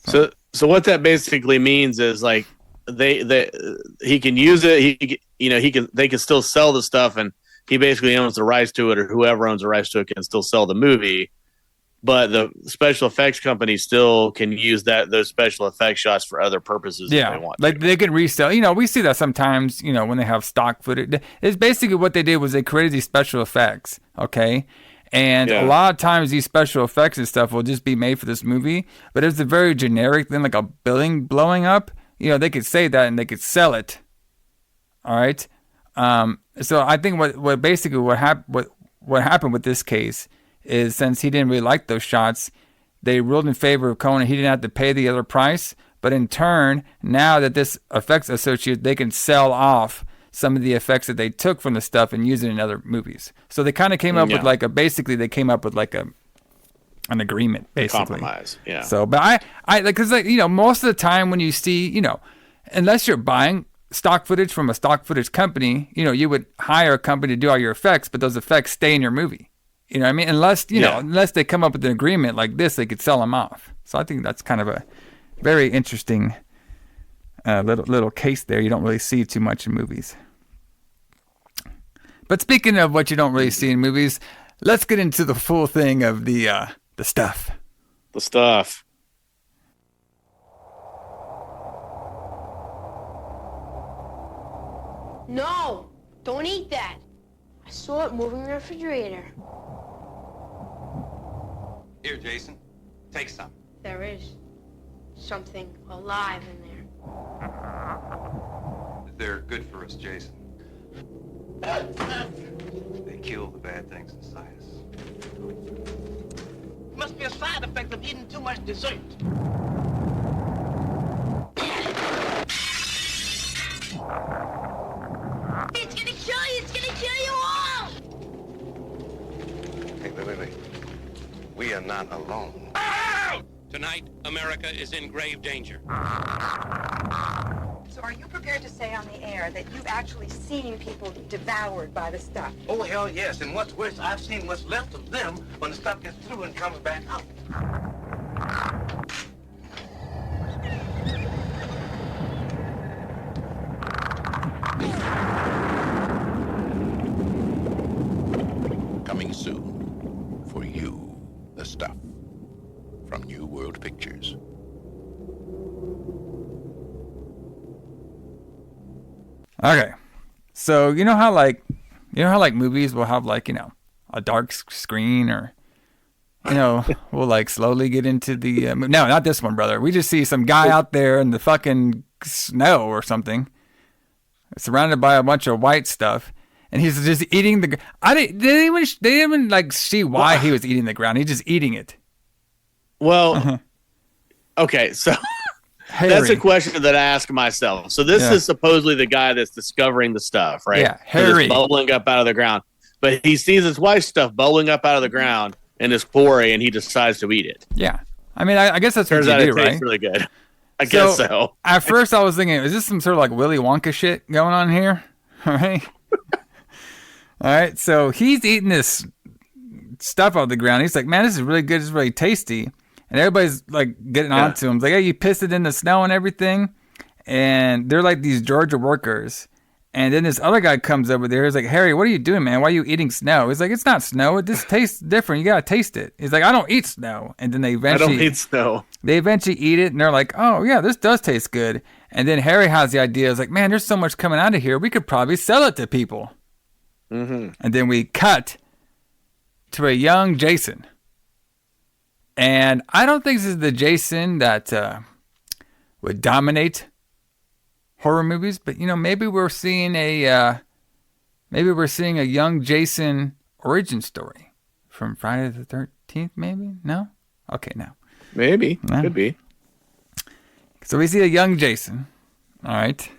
So what that basically means is like he can use it. They can still sell the stuff, and he basically owns the rights to it, or whoever owns the rights to it can still sell the movie. But the special effects company still can use those special effects shots for other purposes if they want. Like they can resell. We see that sometimes, when they have stock footage. It's basically what they did was they created these special effects, okay? And a lot of times these special effects and stuff will just be made for this movie, but it's a very generic thing, like a building blowing up. They could say that and they could sell it. All right? So I think what happened with this case is, since he didn't really like those shots, they ruled in favor of Cohen. He didn't have to pay the other price, but in turn, now that this Effects Associate, they can sell off some of the effects that they took from the stuff and use it in other movies. So they kind of came up with an agreement, basically. Compromise, yeah. So, but because most of the time when you see, unless you're buying stock footage from a stock footage company, you would hire a company to do all your effects, but those effects stay in your movie. You know what I mean? Unless they come up with an agreement like this, they could sell them off. So I think that's kind of a very interesting little case there. You don't really see too much in movies. But speaking of what you don't really see in movies, let's get into the full thing of the stuff. The stuff. No, don't eat that. I saw it moving in the refrigerator. Here, Jason, take some. There is something alive in there. They're good for us, Jason. They kill the bad things inside us. Must be a side effect of eating too much dessert. It's gonna kill you! It's gonna kill you all! Hey, wait. We are not alone. Tonight, America is in grave danger. So are you prepared to say on the air that you've actually seen people devoured by the stuff? Oh, hell yes. And what's worse, I've seen what's left of them when the stuff gets through and comes back out. Coming soon for you, the stuff from New World Pictures. Okay, so you know how movies will have a dark screen, or we'll slowly get into the no, not this one, brother. We just see some guy out there in the fucking snow or something, surrounded by a bunch of white stuff, and he's just eating the. They didn't even see why he was eating the ground. He's just eating it. Well, okay, so. Harry. That's a question that I ask myself. So this is supposedly the guy that's discovering the stuff, right? Yeah, Harry. Bubbling up out of the ground. But he sees his wife's stuff bubbling up out of the ground in his quarry, and he decides to eat it. Yeah. I mean, I guess that's what Turns you out do, it right? tastes really good. I guess so. At first, I was thinking, is this some sort of Willy Wonka shit going on here? All right. All right. So he's eating this stuff out of the ground. He's like, man, this is really good. It's really tasty. And everybody's getting on to him. It's like, hey, you pissed it in the snow and everything. And they're like these Georgia workers. And then this other guy comes over there. He's like, Harry, what are you doing, man? Why are you eating snow? He's like, it's not snow. It just tastes different. You got to taste it. He's like, I don't eat snow. And then I don't eat snow. They eventually eat it, and they're like, oh, yeah, this does taste good. And then Harry has the idea. He's like, man, there's so much coming out of here. We could probably sell it to people. Mm-hmm. And then we cut to a young Jason. And I don't think this is the Jason that would dominate horror movies, but maybe we're seeing a young Jason origin story from Friday the 13th. Maybe no. Okay, no. Maybe no. Could be. So we see a young Jason. All right,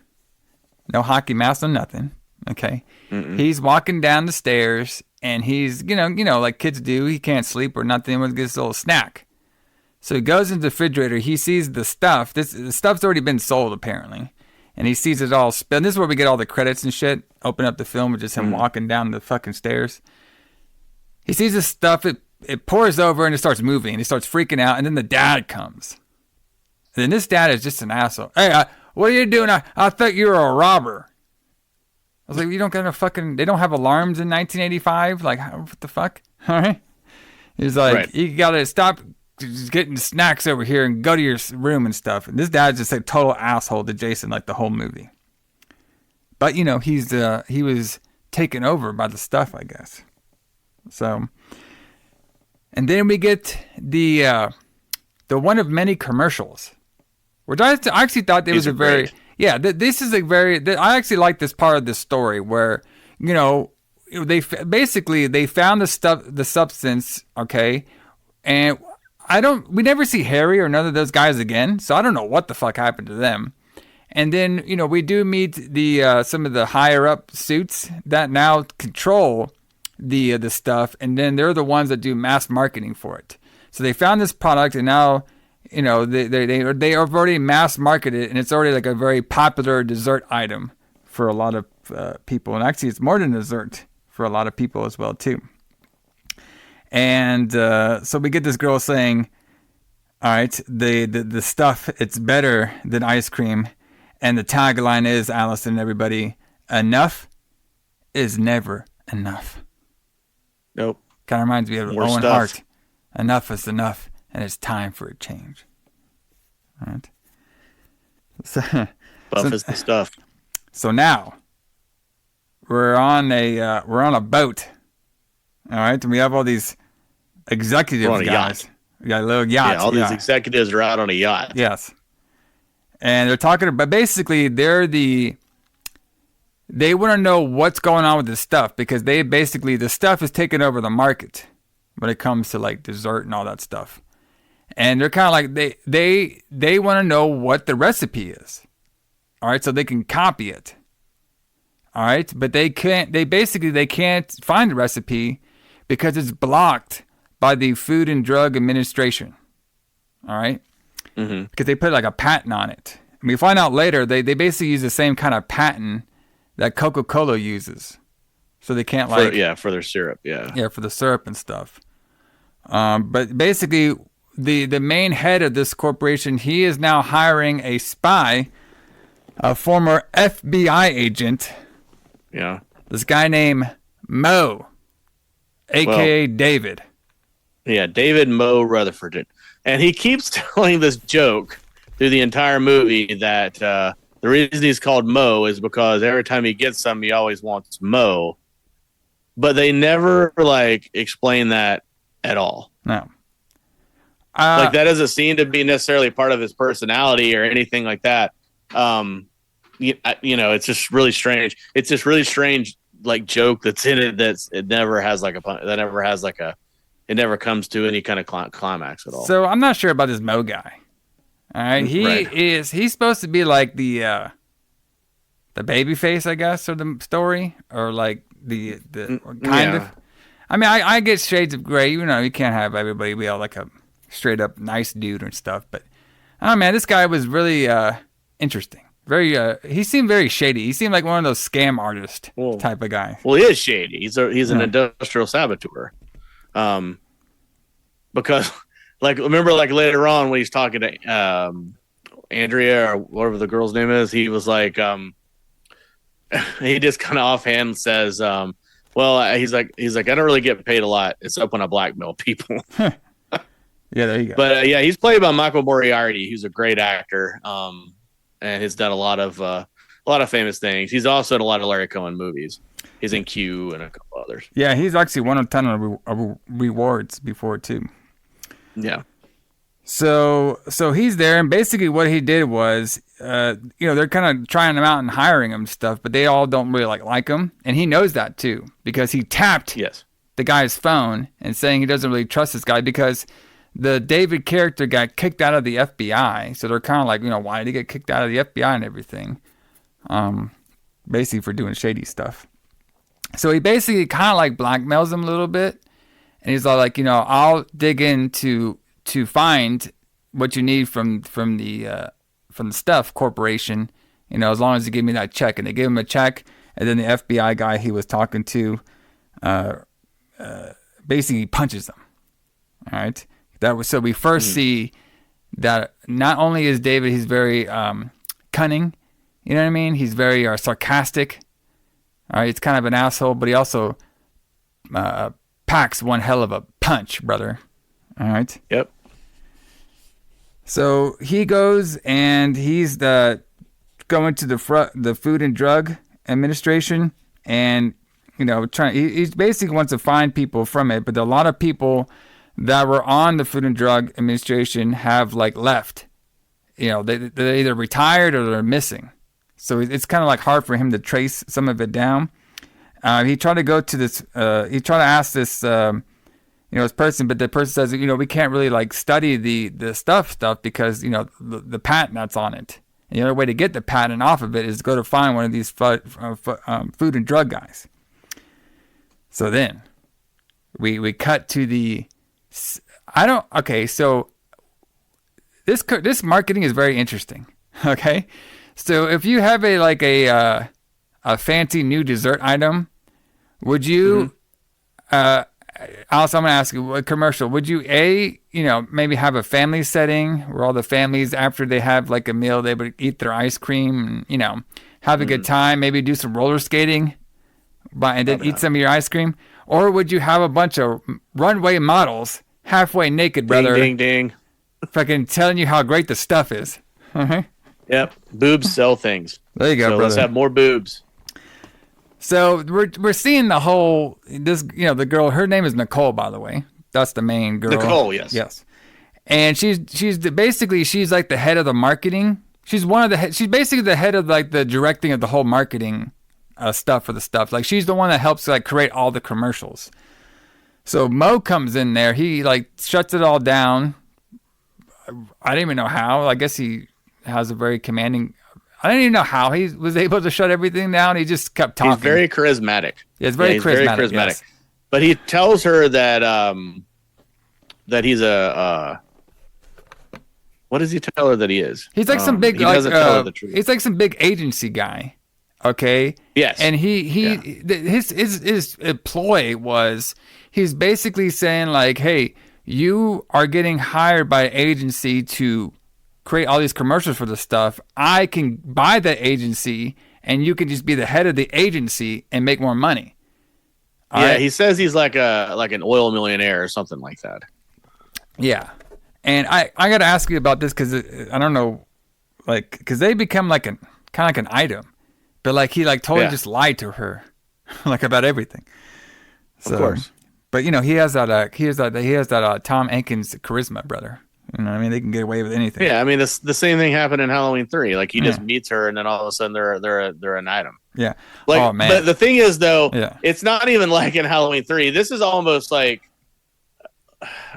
no hockey mask, no nothing. Okay, He's walking down the stairs, and he's like kids do. He can't sleep or nothing. He wants to get his little snack. So he goes into the refrigerator. He sees the stuff. The stuff's already been sold apparently. And he sees it all spilled. This is where we get all the credits and shit. Open up the film with just him walking down the fucking stairs. He sees this stuff. It pours over and it starts moving. And he starts freaking out. And then the dad comes. And then this dad is just an asshole. Hey, what are you doing? I thought you were a robber. I was like, you don't got no fucking... They don't have alarms in 1985? Like, what the fuck? All right. He's like, right. You got to stop... Just getting snacks over here and go to your room and stuff. And this dad's just a total asshole to Jason like the whole movie. But he was taken over by the stuff, I guess. So, and then we get the one of many commercials, which I actually thought there was a very great. Yeah. This is a very. I actually like this part of the story where they found the substance, okay, and. We never see Harry or none of those guys again, so I don't know what the fuck happened to them. And then, we do meet the some of the higher up suits that now control the stuff, and then they're the ones that do mass marketing for it. So they found this product, and now, they have already mass marketed it, and it's already like a very popular dessert item for a lot of people. And actually, it's more than dessert for a lot of people as well too. And so we get this girl saying, all right, the stuff, it's better than ice cream. And the tagline is, Allison and everybody, enough is never enough. Nope. Kind of reminds me of Owen Hart. Enough is enough, and it's time for a change. All right. Buff is the stuff. So now we're on a boat. All right, and we have all these executives, guys. Yacht. We got little yachts. Yeah, all these executives are out on a yacht. Yes, and they're talking about basically they want to know what's going on with this stuff because the stuff is taking over the market when it comes to like dessert and all that stuff, and they're kind of like they want to know what the recipe is. All right, so they can copy it. All right, but they can't find the recipe. Because it's blocked by the Food and Drug Administration. All right? Mm-hmm. Because they put like a patent on it. And we find out later they basically use the same kind of patent that Coca-Cola uses. So they can't for their syrup, yeah. Yeah, for the syrup and stuff. But basically, the main head of this corporation, he is now hiring a spy, a former FBI agent. Yeah. This guy named Mo. A.K.A. David. Yeah, David Mo Rutherford. And he keeps telling this joke through the entire movie that the reason he's called Mo is because every time he gets something, he always wants Mo. But they never, explain that at all. No. That doesn't seem to be necessarily part of his personality or anything like that. It's just really strange. It's just really strange joke that's in it it never comes to any kind of climax at all. So I'm not sure about this Mo guy. All right, he's supposed to be like the baby face, I guess, of the story, or like the kind of. I mean, I get shades of gray. You can't have everybody be all like a straight up nice dude and stuff. But I don't know, man, this guy was really interesting. He seemed very shady. He seemed like one of those scam artist type of guy. Well, he is shady. He's an industrial saboteur. Because remember later on when he's talking to Andrea or whatever the girl's name is, he was like, he just kind of offhand says, well, he's like, I don't really get paid a lot. It's up when I blackmail people. Yeah, there you go. But yeah, he's played by Michael Moriarty, who's a great actor, and has done a lot of famous things. He's also in a lot of Larry Cohen movies. He's in Q and a couple others. Yeah, he's actually won a ton of rewards before too. Yeah. So he's there, and basically what he did was, they're kind of trying him out and hiring him and stuff, but they all don't really like him, and he knows that too because he tapped the guy's phone and saying he doesn't really trust this guy because the David character got kicked out of the FBI, so they're kind of like, why did he get kicked out of the FBI and everything? Basically for doing shady stuff. So he basically kind of like blackmails him a little bit, and he's all like, I'll dig into to find what you need from the Stuff Corporation, as long as you give me that check. And they give him a check, and then the FBI guy he was talking to basically punches him. All right, so we first see that not only is David, he's very cunning, you know what I mean? He's very sarcastic. All right, it's kind of an asshole, but he also packs one hell of a punch, brother. All right. Yep. So he goes and he's going to the Food and Drug Administration, and he basically wants to find people from it. But a lot of people that were on the Food and Drug Administration have left. They're either retired or they're missing. So it's kind of hard for him to trace some of it down. He tried to go to this. He tried to ask this. This person, but the person says, we can't really study the stuff because the patent that's on it. And the other way to get the patent off of it is to go to find one of these food and drug guys. So then we cut to the. So this marketing is very interesting. Okay, so if you have a fancy new dessert item, would you? Also, I'm going to ask you, a commercial, would you, maybe have a family setting where all the families, after they have a meal, they would eat their ice cream and, have a good time, maybe do some roller skating, and then eat some of your ice cream? Or would you have a bunch of runway models, halfway naked, brother? Ding, ding, ding. Fucking telling you how great the stuff is. Yep. Boobs sell things. There you go, brother. Let's have more boobs. So we're seeing the whole the girl. Her name is Nicole, by the way. That's the main girl. Nicole, yes. Yes. And she's basically like the head of the marketing. She's basically the head of the directing of the whole marketing stuff for the stuff. She's the one that helps create all the commercials. So Mo comes in there. He shuts it all down. I don't even know how. I guess he has a very commanding. I don't even know how he was able to shut everything down. He just kept talking. He's very charismatic. Yeah, he's very charismatic. Yes. But he tells her that that he's a what does he tell her that he is? He's some big. He doesn't tell her the truth. He's some big agency guy. Okay. Yes. And his ploy was he's basically saying hey, you are getting hired by an agency to create all these commercials for the stuff. I can buy that agency and you can just be the head of the agency and make more money. All right? He says he's like an oil millionaire or something like that. Yeah. And I got to ask you about this because I don't know, because they become kind of like an item, but he totally just lied to her, about everything. So, of course. But he has that Tom Atkins charisma, brother. They can get away with anything. Yeah, the same thing happened in Halloween 3. He just meets her, and then all of a sudden they're an item. Yeah. Oh man. But the thing is, though, yeah. It's not even like in Halloween 3. This is almost like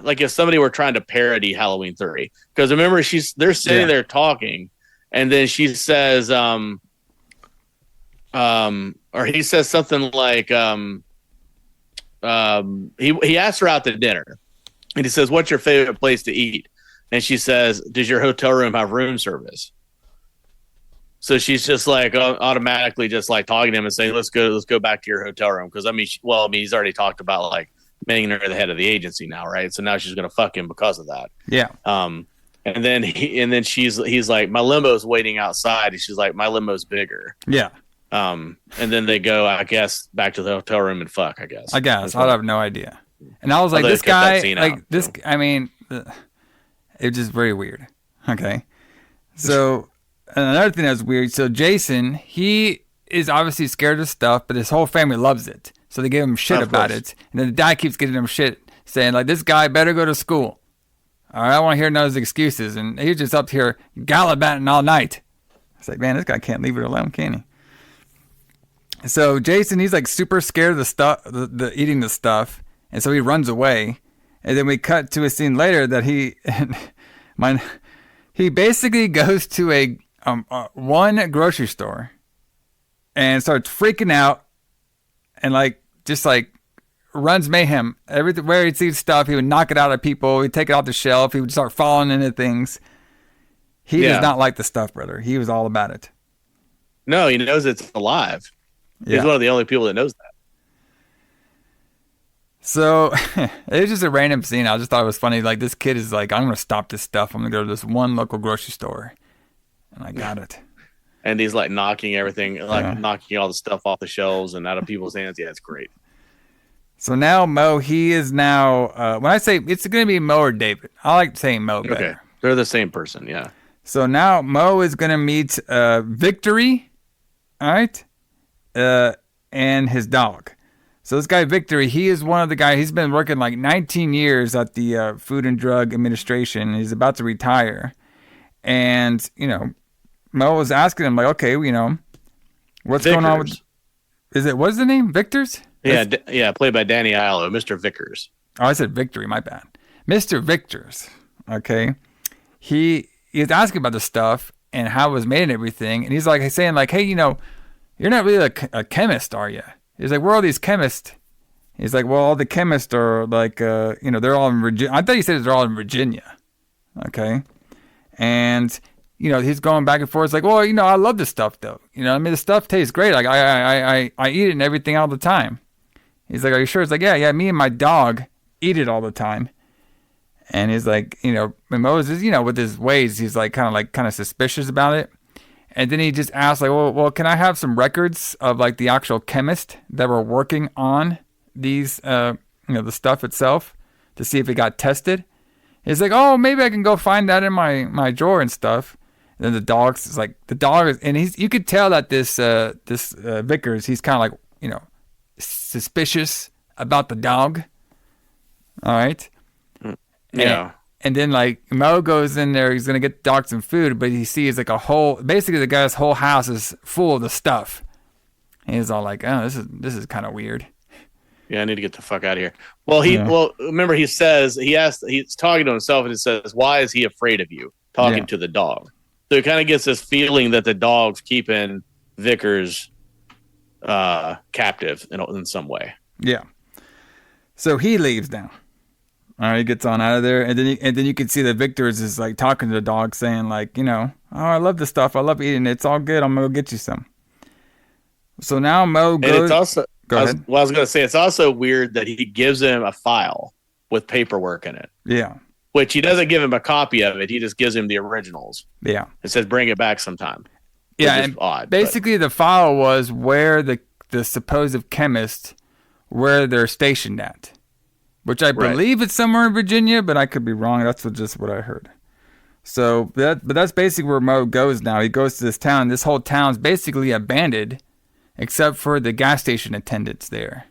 if somebody were trying to parody Halloween 3. Because remember, they're sitting there talking, and then she says, or he says something like, he asks her out to dinner, and he says, "What's your favorite place to eat?" And she says, "Does your hotel room have room service?" So she's just automatically just talking to him and saying, let's go back to your hotel room. Cause he's already talked about making her the head of the agency now. Right. So now she's going to fuck him because of that. Yeah. And then he's like, my limo's waiting outside. And she's like, my limo's bigger. Yeah. And then they go, I guess, back to the hotel room and fuck. I guess. I have no idea. And I was like, this guy, like out, this. So. I mean, it's just very weird. Okay, so another thing that's weird. So Jason, he is obviously scared of stuff, but his whole family loves it. So they give him shit about it, and then the dad keeps getting him shit, saying like, this guy better go to school. All right, I don't want to hear none of his excuses, and he's just up here gallivanting all night. It's like, man, this guy can't leave it alone, can he? So Jason, he's like super scared of the stuff, the eating the stuff, and so he runs away. And then we cut to a scene later that he basically goes to a one grocery store and starts freaking out and like just like runs mayhem. Everything where he sees stuff, he would knock it out of people. He'd take it off the shelf. He would start falling into things. He does not like the stuff, brother. He was all about it. No, he knows it's alive. He's one of the only people that knows that. So it was just a random scene. I just thought it was funny. Like, this kid is like, I'm going to stop this stuff. I'm going to go to this one local grocery store. And I got it. And he's like knocking everything, knocking all the stuff off the shelves and out of people's hands. Yeah, it's great. So now Mo, he is now, when I say it's going to be Mo or David, I like saying Mo better. Okay. They're the same person, yeah. So now Mo is going to meet Victory, all right, and his dog. So this guy, Victory, he is one of the guys, he's been working like 19 years at the Food and Drug Administration. He's about to retire. And, you know, Mo was asking him, like, okay, you know, what's going on with, what's the name? Victor's? Yeah, played by Danny Aiello, Mr. Vickers. Oh, I said Victory, my bad. Mr. Vickers, okay? He was asking about the stuff and how it was made and everything. And he's like, saying like, hey, you know, you're not really a chemist, are you? He's like, where are all these chemists? He's like, well, all the chemists are like, you know, they're all in Virginia. I thought he said they're all in Virginia. Okay. And, you know, he's going back and forth. It's like, well, you know, I love this stuff though. You know, I mean, the stuff tastes great. Like I eat it and everything all the time. He's like, are you sure? It's like, yeah, me and my dog eat it all the time. And he's like, you know, Moses, you know, with his ways, he's like kind of suspicious about it. And then he just asked, like, well, can I have some records of like the actual chemist that were working on these, you know, the stuff itself to see if it got tested? He's like, oh, maybe I can go find that in my drawer and stuff. And then the dog's like, and you could tell that this Vickers, he's kind of like, you know, suspicious about the dog. All right. Yeah. And then like Mo goes in there, he's gonna get the dog some food, but he sees like basically the guy's whole house is full of the stuff. And he's all like, oh, this is kind of weird. Yeah, I need to get the fuck out of here. Well, remember he's talking to himself and he says, why is he afraid of you? Talking to the dog. So he kind of gets this feeling that the dog's keeping Vickers captive in some way. Yeah. So he leaves now. All right, he gets on out of there, and then you can see that Vickers is like talking to the dog, saying like, you know, oh, I love this stuff, I love eating it, it's all good, I'm gonna go get you some. So now Mo goes. And it's also, I was gonna say, it's also weird that he gives him a file with paperwork in it. Yeah. Which he doesn't give him a copy of it; he just gives him the originals. Yeah. It says bring it back sometime. Yeah, and odd. Basically, the file was where the supposed chemist, where they're stationed at. Which I believe it's somewhere in Virginia, but I could be wrong. That's just what I heard. So that's basically where Mo goes now. He goes to this town. This whole town's basically abandoned, except for the gas station attendants there.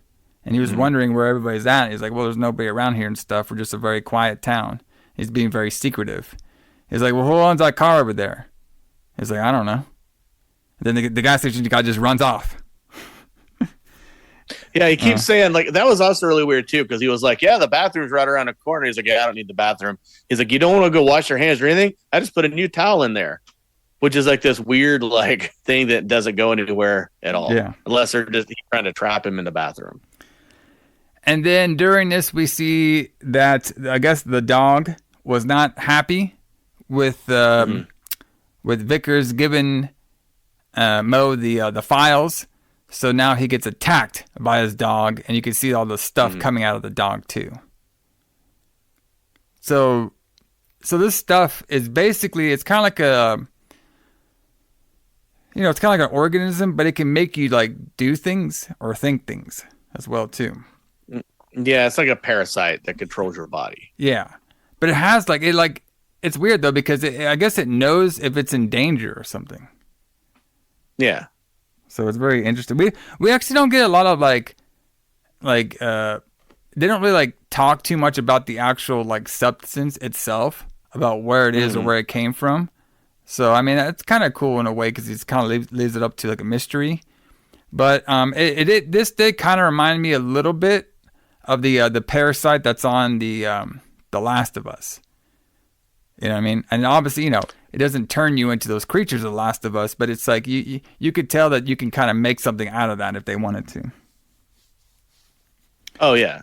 And he was wondering where everybody's at. He's like, well, there's nobody around here and stuff. We're just a very quiet town. He's being very secretive. He's like, well, who owns that car over there? He's like, I don't know. And then the gas station guy just runs off. Yeah, he keeps saying, like, that was also really weird, too, because he was like, yeah, the bathroom's right around the corner. He's like, yeah, I don't need the bathroom. He's like, you don't want to go wash your hands or anything? I just put a new towel in there, which is like this weird, like, thing that doesn't go anywhere at all. Yeah. Unless they're just trying to trap him in the bathroom. And then during this, we see that, I guess, the dog was not happy with Vickers giving Mo the files. So now he gets attacked by his dog, and you can see all the stuff coming out of the dog too. So this stuff is basically, it's kind of like it's kind of like an organism, but it can make you like do things or think things as well too. Yeah, it's like a parasite that controls your body. Yeah, but it has it's weird though because I guess it knows if it's in danger or something. Yeah. So it's very interesting. We actually don't get a lot of they don't really like talk too much about the actual like substance itself, about where it is or where it came from. So I mean that's kind of cool in a way because it kind of leaves it up to like a mystery. But this did kind of remind me a little bit of the parasite that's on the Last of Us. You know what I mean? And obviously, it doesn't turn you into those creatures of The Last of Us, but it's like you could tell that you can kind of make something out of that if they wanted to. Oh, yeah.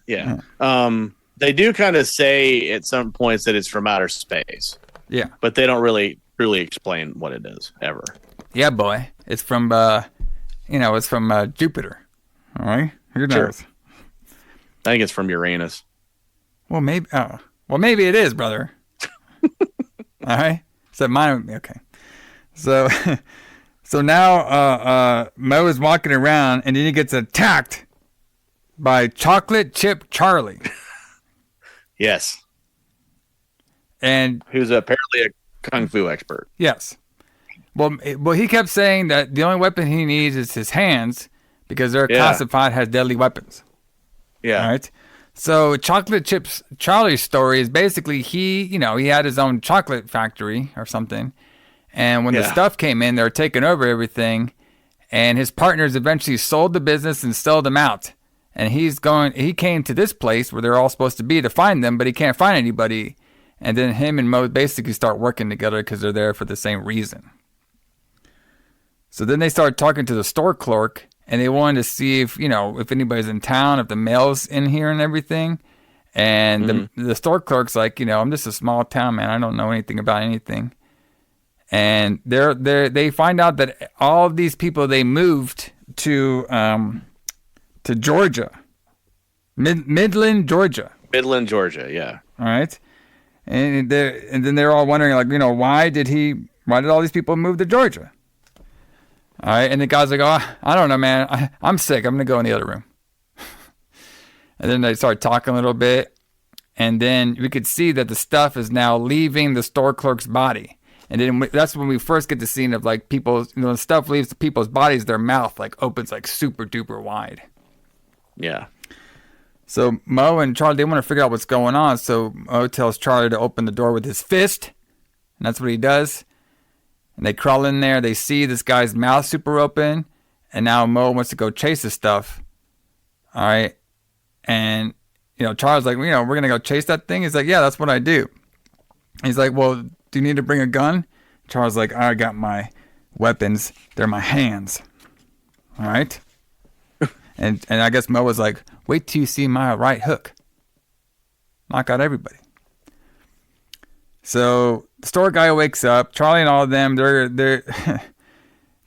They do kind of say at some points that it's from outer space. Yeah. But they don't really explain what it is, ever. Yeah, boy. It's from, it's from Jupiter. All right? Who knows? Sure. I think it's from Uranus. Well, maybe it is, brother. All right? So mine, okay. So now Mo is walking around, and then he gets attacked by Chocolate Chip Charlie. Yes. And who's apparently a kung fu expert. Yes. Well, he kept saying that the only weapon he needs is his hands because they're classified as deadly weapons. Yeah. All right. So Chocolate Chip Charlie's story is basically he had his own chocolate factory or something. And when the stuff came in, they were taking over everything. And his partners eventually sold the business and sold them out. And he came to this place where they're all supposed to be to find them, but he can't find anybody. And then him and Mo basically start working together because they're there for the same reason. So then they started talking to the store clerk, and they wanted to see if anybody's in town, if the mail's in here and everything. And the store clerk's like, I'm just a small town, man. I don't know anything about anything. And they find out that all of these people, they moved to Georgia, Midland, Georgia. Midland, Georgia, yeah. All right. And then they're all wondering, like, why did all these people move to Georgia? All right. And the guy's like, oh, I don't know, man. I'm sick. I'm going to go in the other room. And then they start talking a little bit. And then we could see that the stuff is now leaving the store clerk's body. And then that's when we first get the scene of like people, the stuff leaves people's bodies, their mouth like opens like super duper wide. Yeah. So Mo and Charlie, they want to figure out what's going on. So Mo tells Charlie to open the door with his fist. And that's what he does. And they crawl in there. They see this guy's mouth super open. And now Mo wants to go chase the stuff. All right. And, Charlie's like, we're going to go chase that thing. He's like, yeah, that's what I do. He's like, well, do you need to bring a gun? Charlie's like, I got my weapons. They're my hands. All right. And I guess Mo was like, wait till you see my right hook. Knock out everybody. So the store guy wakes up. Charlie and all of them, they're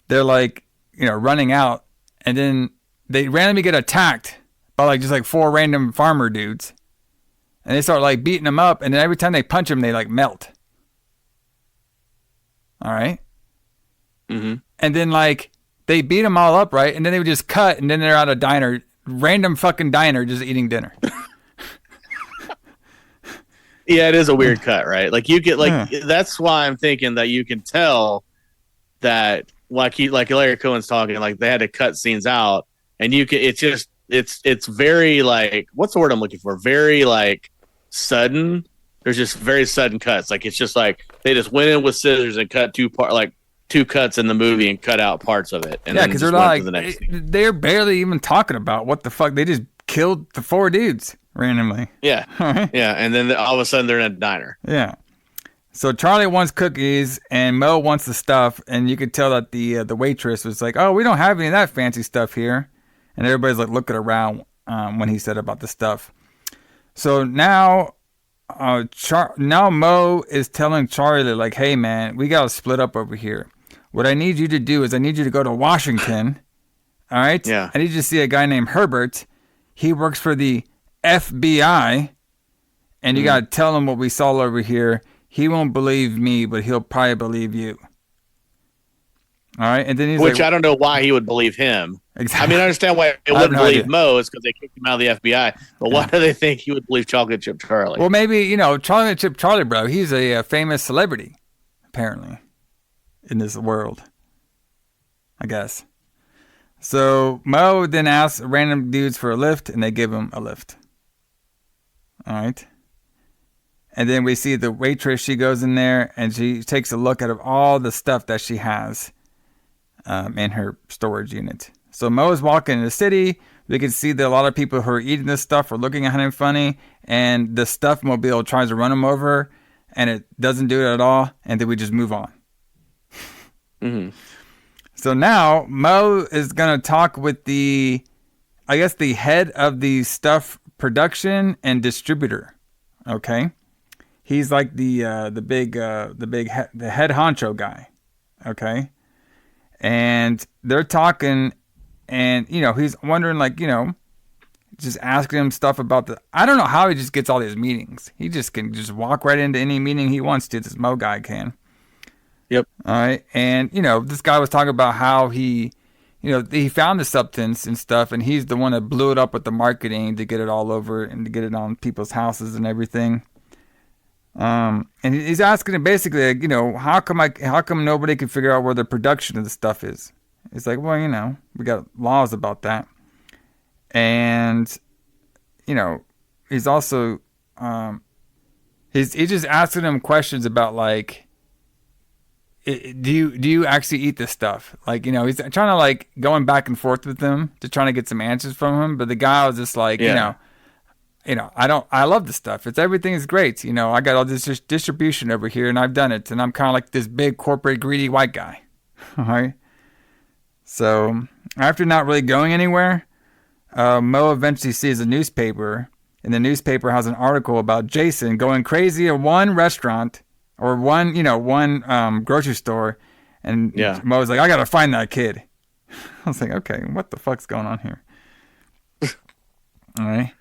like, running out. And then they randomly get attacked by just 4 random farmer dudes. And they start beating them up. And then every time they punch them, they melt. All right. Mm-hmm. And then they beat them all up, right? And then they would just cut, and then they're at a diner, random fucking diner, just eating dinner. Yeah, it is a weird cut, right? You get that's why I'm thinking that you can tell that like Larry Cohen's talking, they had to cut scenes out, and you can. It's just it's very what's the word I'm looking for? Very sudden. There's just very sudden cuts. It's just they just went in with scissors and cut two cuts in the movie and cut out parts of it. And yeah, because they're barely even talking about what the fuck. They just killed the 4 dudes randomly. Yeah. Right? Yeah. And then all of a sudden they're in a diner. Yeah. So Charlie wants cookies and Mo wants the stuff. And you could tell that the waitress was like, oh, we don't have any of that fancy stuff here. And everybody's looking around when he said about the stuff. So now Mo is telling Charlie hey man, we got to split up over here. What I need you to do is I need you to go to Washington. All right? Yeah. I need you to see a guy named Herbert. He works for the FBI. And you got to tell him what we saw over here. He won't believe me, but he'll probably believe you. All right, and then he's which I don't know why he would believe him. Exactly. I mean, I understand why they wouldn't believe Mo is because they kicked him out of the FBI. But why do they think he would believe Chocolate Chip Charlie? Well, maybe Chocolate Chip Charlie, bro. He's a famous celebrity, apparently, in this world. I guess. So Mo then asks random dudes for a lift, and they give him a lift. All right. And then we see the waitress. She goes in there and she takes a look at all the stuff that she has in her storage unit. So Mo is walking in the city. We can see that a lot of people who are eating this stuff are looking at him funny. And the stuff mobile tries to run him over. And it doesn't do it at all. And then we just move on. Mm-hmm. So now Mo is going to talk with the head of the stuff production and distributor. Okay. He's like the head honcho guy, okay? And they're talking, and he's wondering, just asking him stuff about I don't know how he just gets all these meetings. He just can just walk right into any meeting he wants to. This Mo guy can. Yep. All right, and this guy was talking about how he found the substance and stuff, and he's the one that blew it up with the marketing to get it all over and to get it on people's houses and everything. And he's asking him basically, how come nobody can figure out where the production of the stuff is? It's like, well, we got laws about that. And, he's also, he's just asking him questions about do you actually eat this stuff? He's trying to going back and forth with him to trying to get some answers from him. But the guy was just I love this stuff. Everything is great. I got all this distribution over here and I've done it. And I'm kind of like this big corporate greedy white guy. All right. So after not really going anywhere, Mo eventually sees a newspaper, and the newspaper has an article about Jason going crazy at one restaurant or one grocery store. And Mo's like, I got to find that kid. I was like, okay, what the fuck's going on here? All right.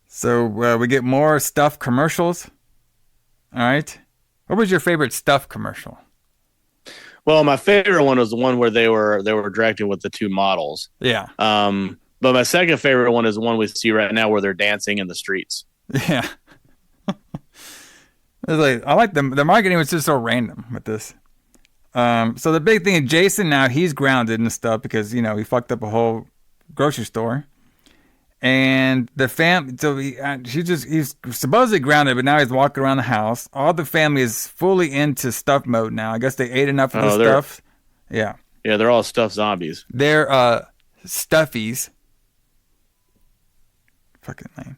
So we get more stuff commercials. All right. What was your favorite stuff commercial? Well, my favorite one was the one where they were directing with the two models. Yeah. But my second favorite one is the one we see right now where they're dancing in the streets. Yeah. It's I like the marketing was just so random with this. So the big thing is Jason now, he's grounded and stuff because he fucked up a whole grocery store. And the he's supposedly grounded, but now he's walking around the house. All the family is fully into stuff mode now. I guess they ate enough of the stuff. Yeah. Yeah, they're all stuffed zombies. They're stuffies. Fucking name.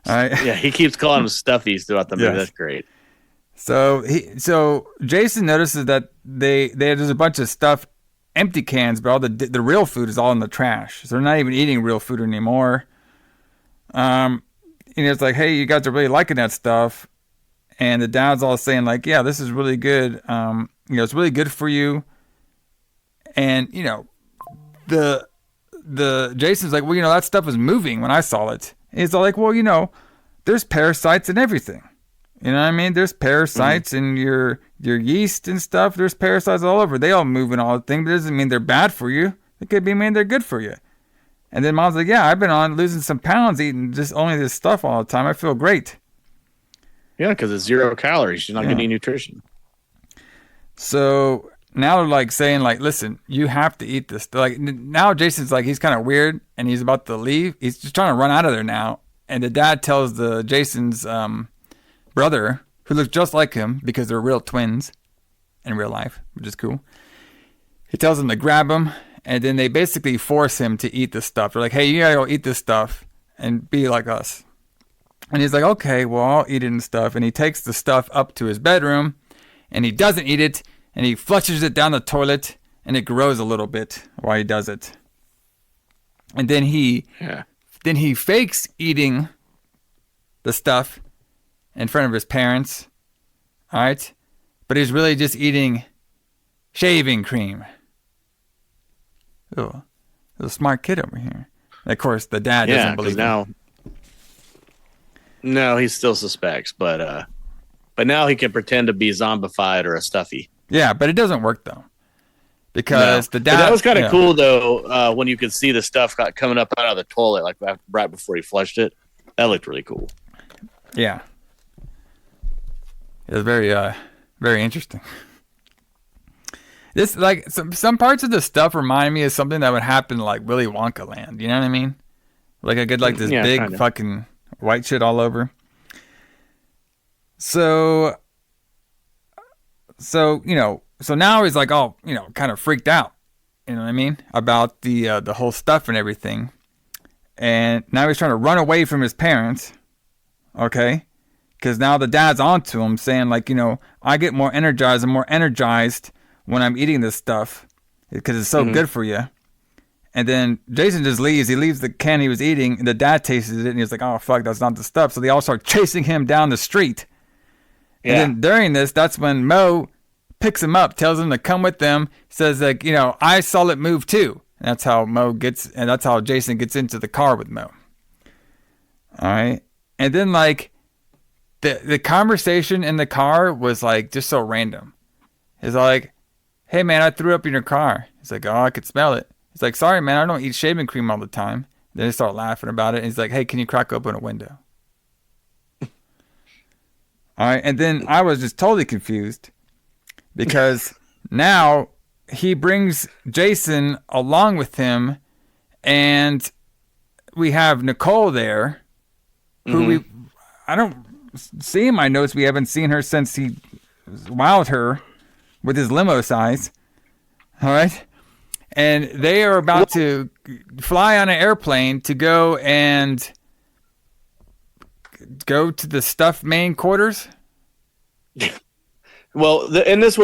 All right. Yeah, he keeps calling them stuffies throughout the movie. Yes. That's great. So Jason notices that there's a bunch of stuff, empty cans, but all the real food is all in the trash. So they're not even eating real food anymore. It's like, hey, you guys are really liking that stuff. And the dad's all saying yeah, this is really good. It's really good for you. And, the Jason's like, well, that stuff was moving when I saw it. And he's all like, well, there's parasites in everything. You know what I mean? There's parasites in your yeast and stuff. There's parasites all over. They all move and all the thing, but it doesn't mean they're bad for you. It could mean they're good for you. And then Mom's like, yeah, I've been on losing some pounds eating just only this stuff all the time. I feel great. Yeah, because it's 0 calories. You're not getting any nutrition. So now they're saying listen, you have to eat this. Now Jason's he's kind of weird and he's about to leave. He's just trying to run out of there now. And the dad tells Jason's brother, who looks just like him because they're real twins in real life, which is cool. He tells him to grab him. And then they basically force him to eat this stuff. They're like, hey, you gotta go eat this stuff and be like us. And he's like, okay, well, I'll eat it and stuff. And he takes the stuff up to his bedroom and he doesn't eat it. And he flushes it down the toilet and it grows a little bit while he does it. And then he fakes eating the stuff in front of his parents. All right. But he's really just eating shaving cream. Oh, there's a smart kid over here. And of course, the dad doesn't believe him. No, he still suspects, but now he can pretend to be zombified or a stuffy. Yeah, but it doesn't work though, because the dad. But that was kind of cool though when you could see the stuff coming up out of the toilet like right before he flushed it. That looked really cool. Yeah, it was very interesting. This like some parts of the stuff remind me of something that would happen in like Willy Wonka land. You know what I mean? Like I get like this big kinda. Fucking white shit all over. So now he's like all, kind of freaked out, you know what I mean, about the whole stuff and everything. And now he's trying to run away from his parents, okay? Because now the dad's onto him saying like, I get more energized when I'm eating this stuff because it's so good for you. And then Jason just leaves. He leaves the can he was eating, and the dad tastes it, and he's like, oh, fuck, that's not the stuff. So they all start chasing him down the street. Yeah. And then during this, that's when Mo picks him up, tells him to come with them, says like, I saw it move too. And that's how Jason gets into the car with Mo. All right. And then like the conversation in the car was like just so random. It's like, hey man, I threw up in your car. He's like, oh, I could smell it. He's like, sorry man, I don't eat shaving cream all the time. Then they start laughing about it. And he's like, hey, can you crack open a window? All right. And then I was just totally confused because now he brings Jason along with him, and we have Nicole there, who I don't see in my notes. We haven't seen her since he wowed her with his limo size. All right. And they are about to fly on an airplane to go to the stuff main quarters. Well, this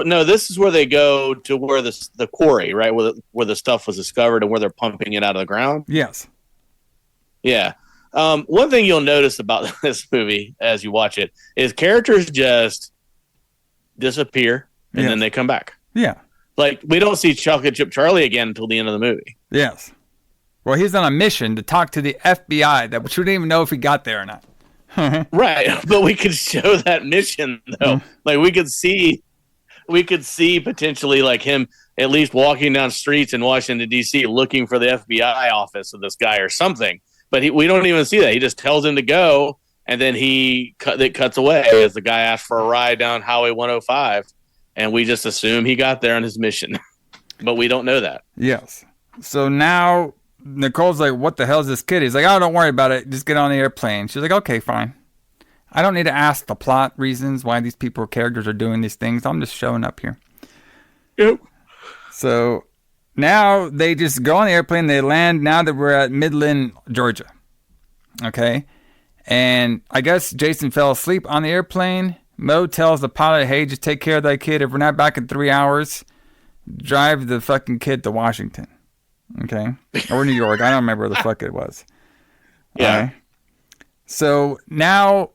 is where they go to where the quarry, right, where the stuff was discovered and where they're pumping it out of the ground. Yes. Yeah. One thing you'll notice about this movie as you watch it is characters just disappear and then they come back. Yeah. Like, we don't see Chocolate Chip Charlie again until the end of the movie. Yes. Well, he's on a mission to talk to the FBI, which we didn't even know if he got there or not. Right. But we could show that mission, though. Like, we could see potentially, like, him at least walking down streets in Washington, D.C., looking for the FBI office of this guy or something. But we don't even see that. He just tells him to go, and then it cuts away as the guy asks for a ride down Highway 105. And we just assume he got there on his mission. But we don't know that. Yes. So now Nicole's like, what the hell is this kid? He's like, oh, don't worry about it. Just get on the airplane. She's like, okay, fine. I don't need to ask the plot reasons why these characters are doing these things. I'm just showing up here. Yep. So now they just go on the airplane. They land now that we're at Midland, Georgia. Okay. And I guess Jason fell asleep on the airplane. Mo tells the pilot, hey, just take care of that kid. If we're not back in 3 hours, drive the fucking kid to Washington. Okay? Or New York. I don't remember where the fuck it was. Yeah. Right? So now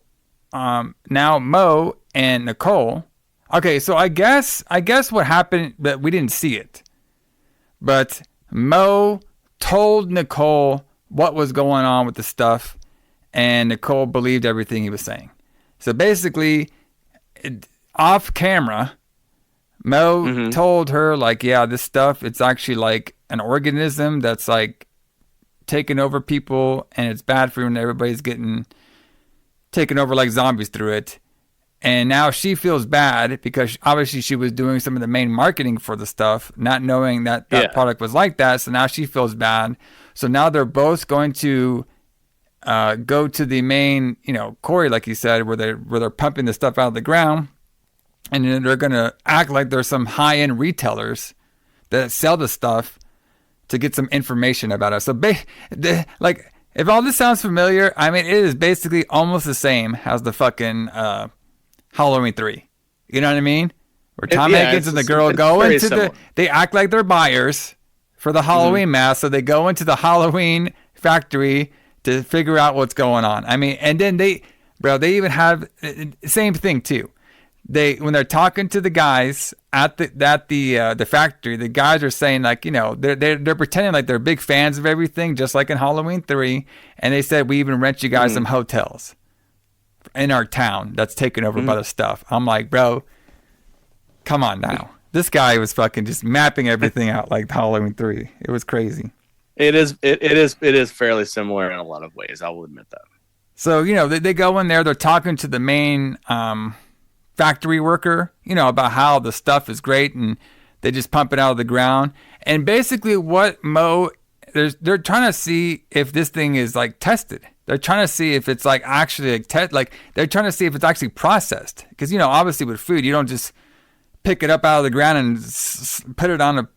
Mo and Nicole. Okay, so I guess what happened, but we didn't see it. But Mo told Nicole what was going on with the stuff, and Nicole believed everything he was saying. So basically, off camera, Mo told her, like, yeah, this stuff, it's actually like an organism that's like taking over people, and it's bad for you, and everybody's getting taken over like zombies through it. And now she feels bad because obviously she was doing some of the main marketing for the stuff, not knowing that product was like that. So now she feels bad. So now they're both going to go to the main, quarry, like you said, where they're pumping the stuff out of the ground, and then they're gonna act like there's some high-end retailers that sell the stuff to get some information about it. So, like, if all this sounds familiar, I mean, it is basically almost the same as the fucking Halloween 3. You know what I mean? Where Tom Hanks and the girl go into they act like they're buyers for the Halloween mask, so they go into the Halloween factory to figure out what's going on. I mean, and then they even have same thing too. When they're talking to the guys at the factory, the guys are saying, like, they're pretending like they're big fans of everything, just like in Halloween 3. And they said, we even rent you guys some hotels in our town that's taken over by the stuff. I'm like, bro, come on now. this guy was fucking just mapping everything out like Halloween 3. It was crazy. It is fairly similar in a lot of ways. I will admit that. So, they go in there, they're talking to the main factory worker, about how the stuff is great and they just pump it out of the ground. And basically what they're trying to see if this thing is like tested. They're trying to see if it's like actually they're trying to see if it's actually processed. Because, obviously with food, you don't just pick it up out of the ground and put it on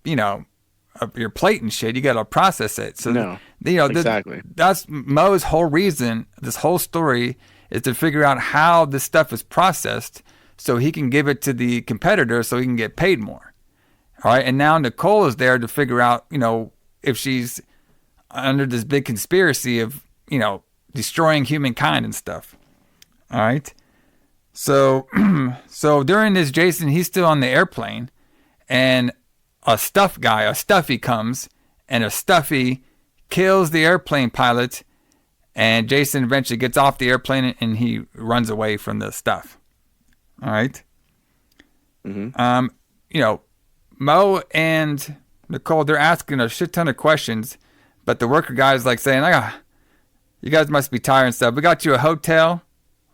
your plate and shit. You got to process it. So, no, exactly. That's Mo's whole reason. This whole story is to figure out how this stuff is processed so he can give it to the competitor so he can get paid more. All right. And now Nicole is there to figure out, if she's under this big conspiracy of, destroying humankind and stuff. All right. So during this, Jason, he's still on the airplane and a stuffy comes and a stuffy kills the airplane pilot, and Jason eventually gets off the airplane and he runs away from the stuff. All right. Mm-hmm. Mo and Nicole, they're asking a shit ton of questions, but the worker guy is like saying, you guys must be tired and stuff. We got you a hotel.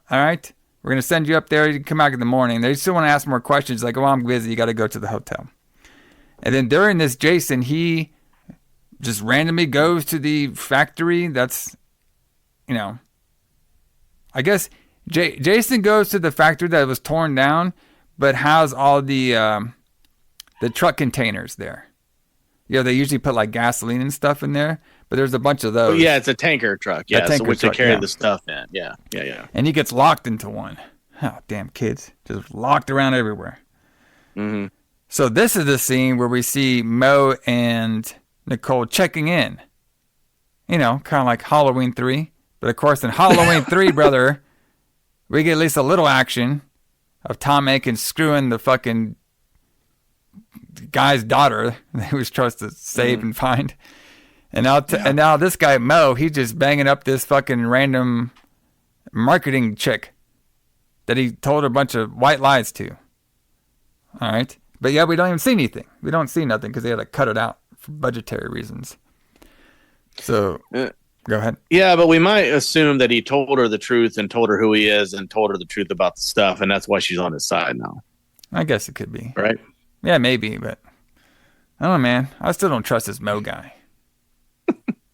All right. We're going to send you up there. You can come back in the morning. They still want to ask more questions. Like, I'm busy. You got to go to the hotel. And then during this, Jason, he just randomly goes to the factory. That's, I guess Jason goes to the factory that was torn down, but has all the truck containers there. They usually put like gasoline and stuff in there, but there's a bunch of those. Yeah, it's a tanker truck. Yeah, which they carry the stuff in. Yeah. And he gets locked into one. Oh, damn kids. Just locked around everywhere. Mm-hmm. So this is the scene where we see Mo and Nicole checking in. Kind of like Halloween 3. But of course, in Halloween 3, brother, we get at least a little action of Tom Atkins screwing the fucking guy's daughter that he was supposed to save and find. And now this guy, Mo, he's just banging up this fucking random marketing chick that he told a bunch of white lies to. All right. But yeah, we don't even see anything. We don't see nothing because they had to cut it out for budgetary reasons. So go ahead. Yeah, but we might assume that he told her the truth and told her who he is and told her the truth about the stuff, and that's why she's on his side now. I guess it could be. Right? Yeah, maybe, but I don't know, man. I still don't trust this Mo guy.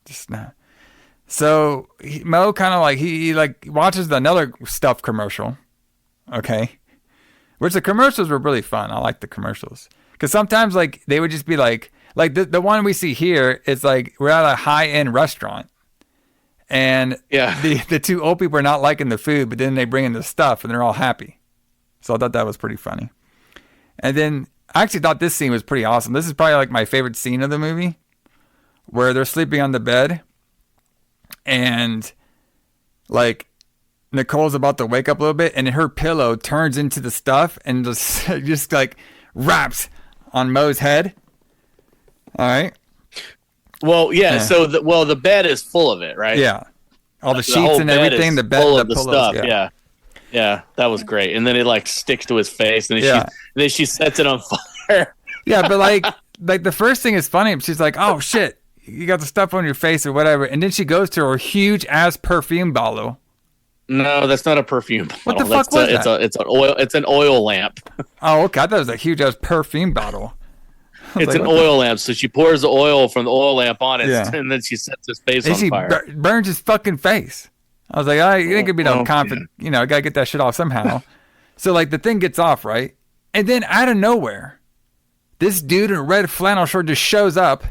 Just not. So Mo kind of like he like watches another stuff commercial. Okay. Which the commercials were really fun. I like the commercials. Because sometimes like they would just be like the one we see here is like we're at a high-end restaurant. And the two old people are not liking the food, but then they bring in the stuff and they're all happy. So I thought that was pretty funny. And then I actually thought this scene was pretty awesome. This is probably like my favorite scene of the movie, where they're sleeping on the bed and like Nicole's about to wake up a little bit and her pillow turns into the stuff and just like wraps on Mo's head. All right. Well, yeah. So the bed is full of it, right? Yeah. All the sheets and everything. The bed, full of the stuff. Yeah. Yeah, that was great. And then it like sticks to his face, and then she sets it on fire. Yeah, but like the first thing is funny. She's like, "Oh shit, you got the stuff on your face or whatever," and then she goes to her huge ass perfume bottle. No, that's not a perfume bottle. What the fuck was that? It's an oil lamp. Oh, okay. I thought it was a huge ass perfume bottle. It's like, an oil lamp, so she pours the oil from the oil lamp on it, and then she sets his face on fire. Burns his fucking face. I was like, it ain't gonna be no confident. I gotta get that shit off somehow. So like the thing gets off, right? And then out of nowhere, this dude in a red flannel shirt just shows up.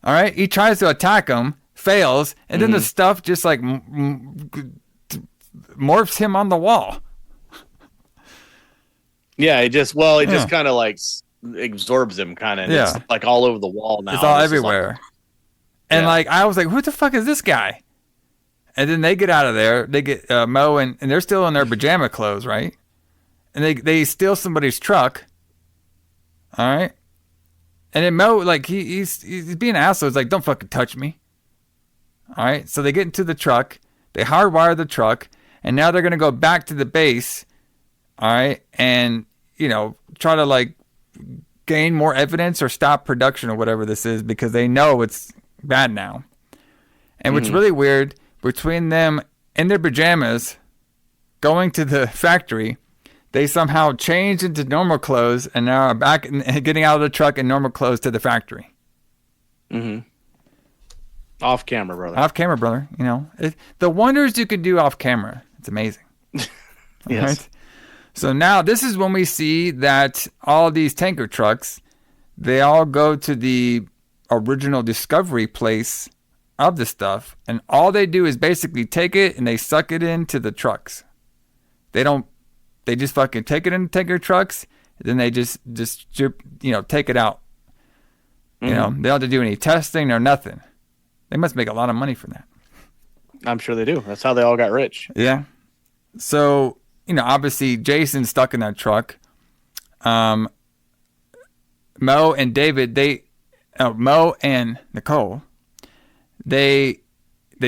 All right, he tries to attack him, fails, and then the stuff just like morphs him on the wall. Yeah, it just kind of like absorbs him, kind of. It's like all over the wall now. It's all everywhere. And like I was like, who the fuck is this guy? And then they get out of there. They get Mo and they're still in their pajama clothes, right? And they steal somebody's truck. All right. And then Mo, like he's being an asshole. He's like, don't fucking touch me. All right. So they get into the truck. They hardwire the truck, and now they're gonna go back to the base. All right, and try to like gain more evidence or stop production or whatever this is because they know it's bad now. And what's really weird, between them in their pajamas going to the factory, they somehow changed into normal clothes and now are back and getting out of the truck in normal clothes to the factory. Off camera, brother. Off camera, brother. You know, the wonders you could do off camera. It's amazing. Yes. Right? So now this is when we see that all these tanker trucks, they all go to the original discovery place of the stuff, and all they do is basically take it and they suck it into the trucks. They just fucking take it in tanker trucks, and then they just take it out. You know, they don't have to do any testing or nothing. They must make a lot of money from that. I'm sure they do. That's how they all got rich. Yeah. So, you know, obviously Jason's stuck in that truck. Mo and David, Mo and Nicole, they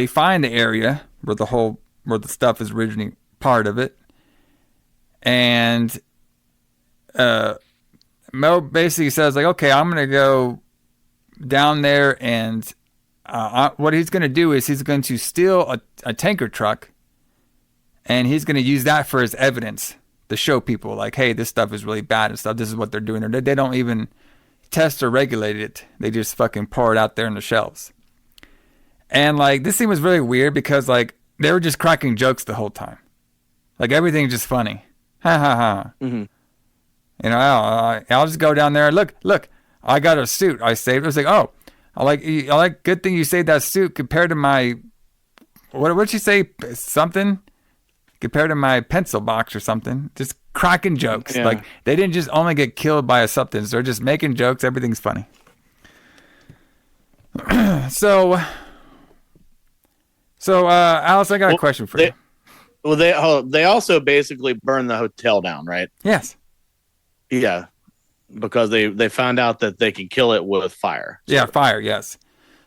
find the area where the stuff is originally part of it. And Mo basically says, like, okay, I'm going to go down there, and what he's going to do is he's going to steal a tanker truck, and he's going to use that for his evidence to show people, like, hey, this stuff is really bad and stuff. This is what they're doing. They don't even test or regulate it. They just fucking pour it out there in the shelves. And, like, this scene was really weird because, like, they were just cracking jokes the whole time. Like, everything's just funny. Ha, ha, ha. You know, I'll just go down there. Look, I got a suit I saved. I was like, oh, I like, good thing you saved that suit compared to my, what'd she say? Something? Compared to my pencil box or something. Just cracking jokes. Yeah. Like, they didn't just only get killed by a substance. They're just making jokes. Everything's funny. So, Alice, I got a question for you. Well, they also basically burned the hotel down, right? Yes. Yeah, because they found out that they can kill it with fire. Yeah, fire, yes.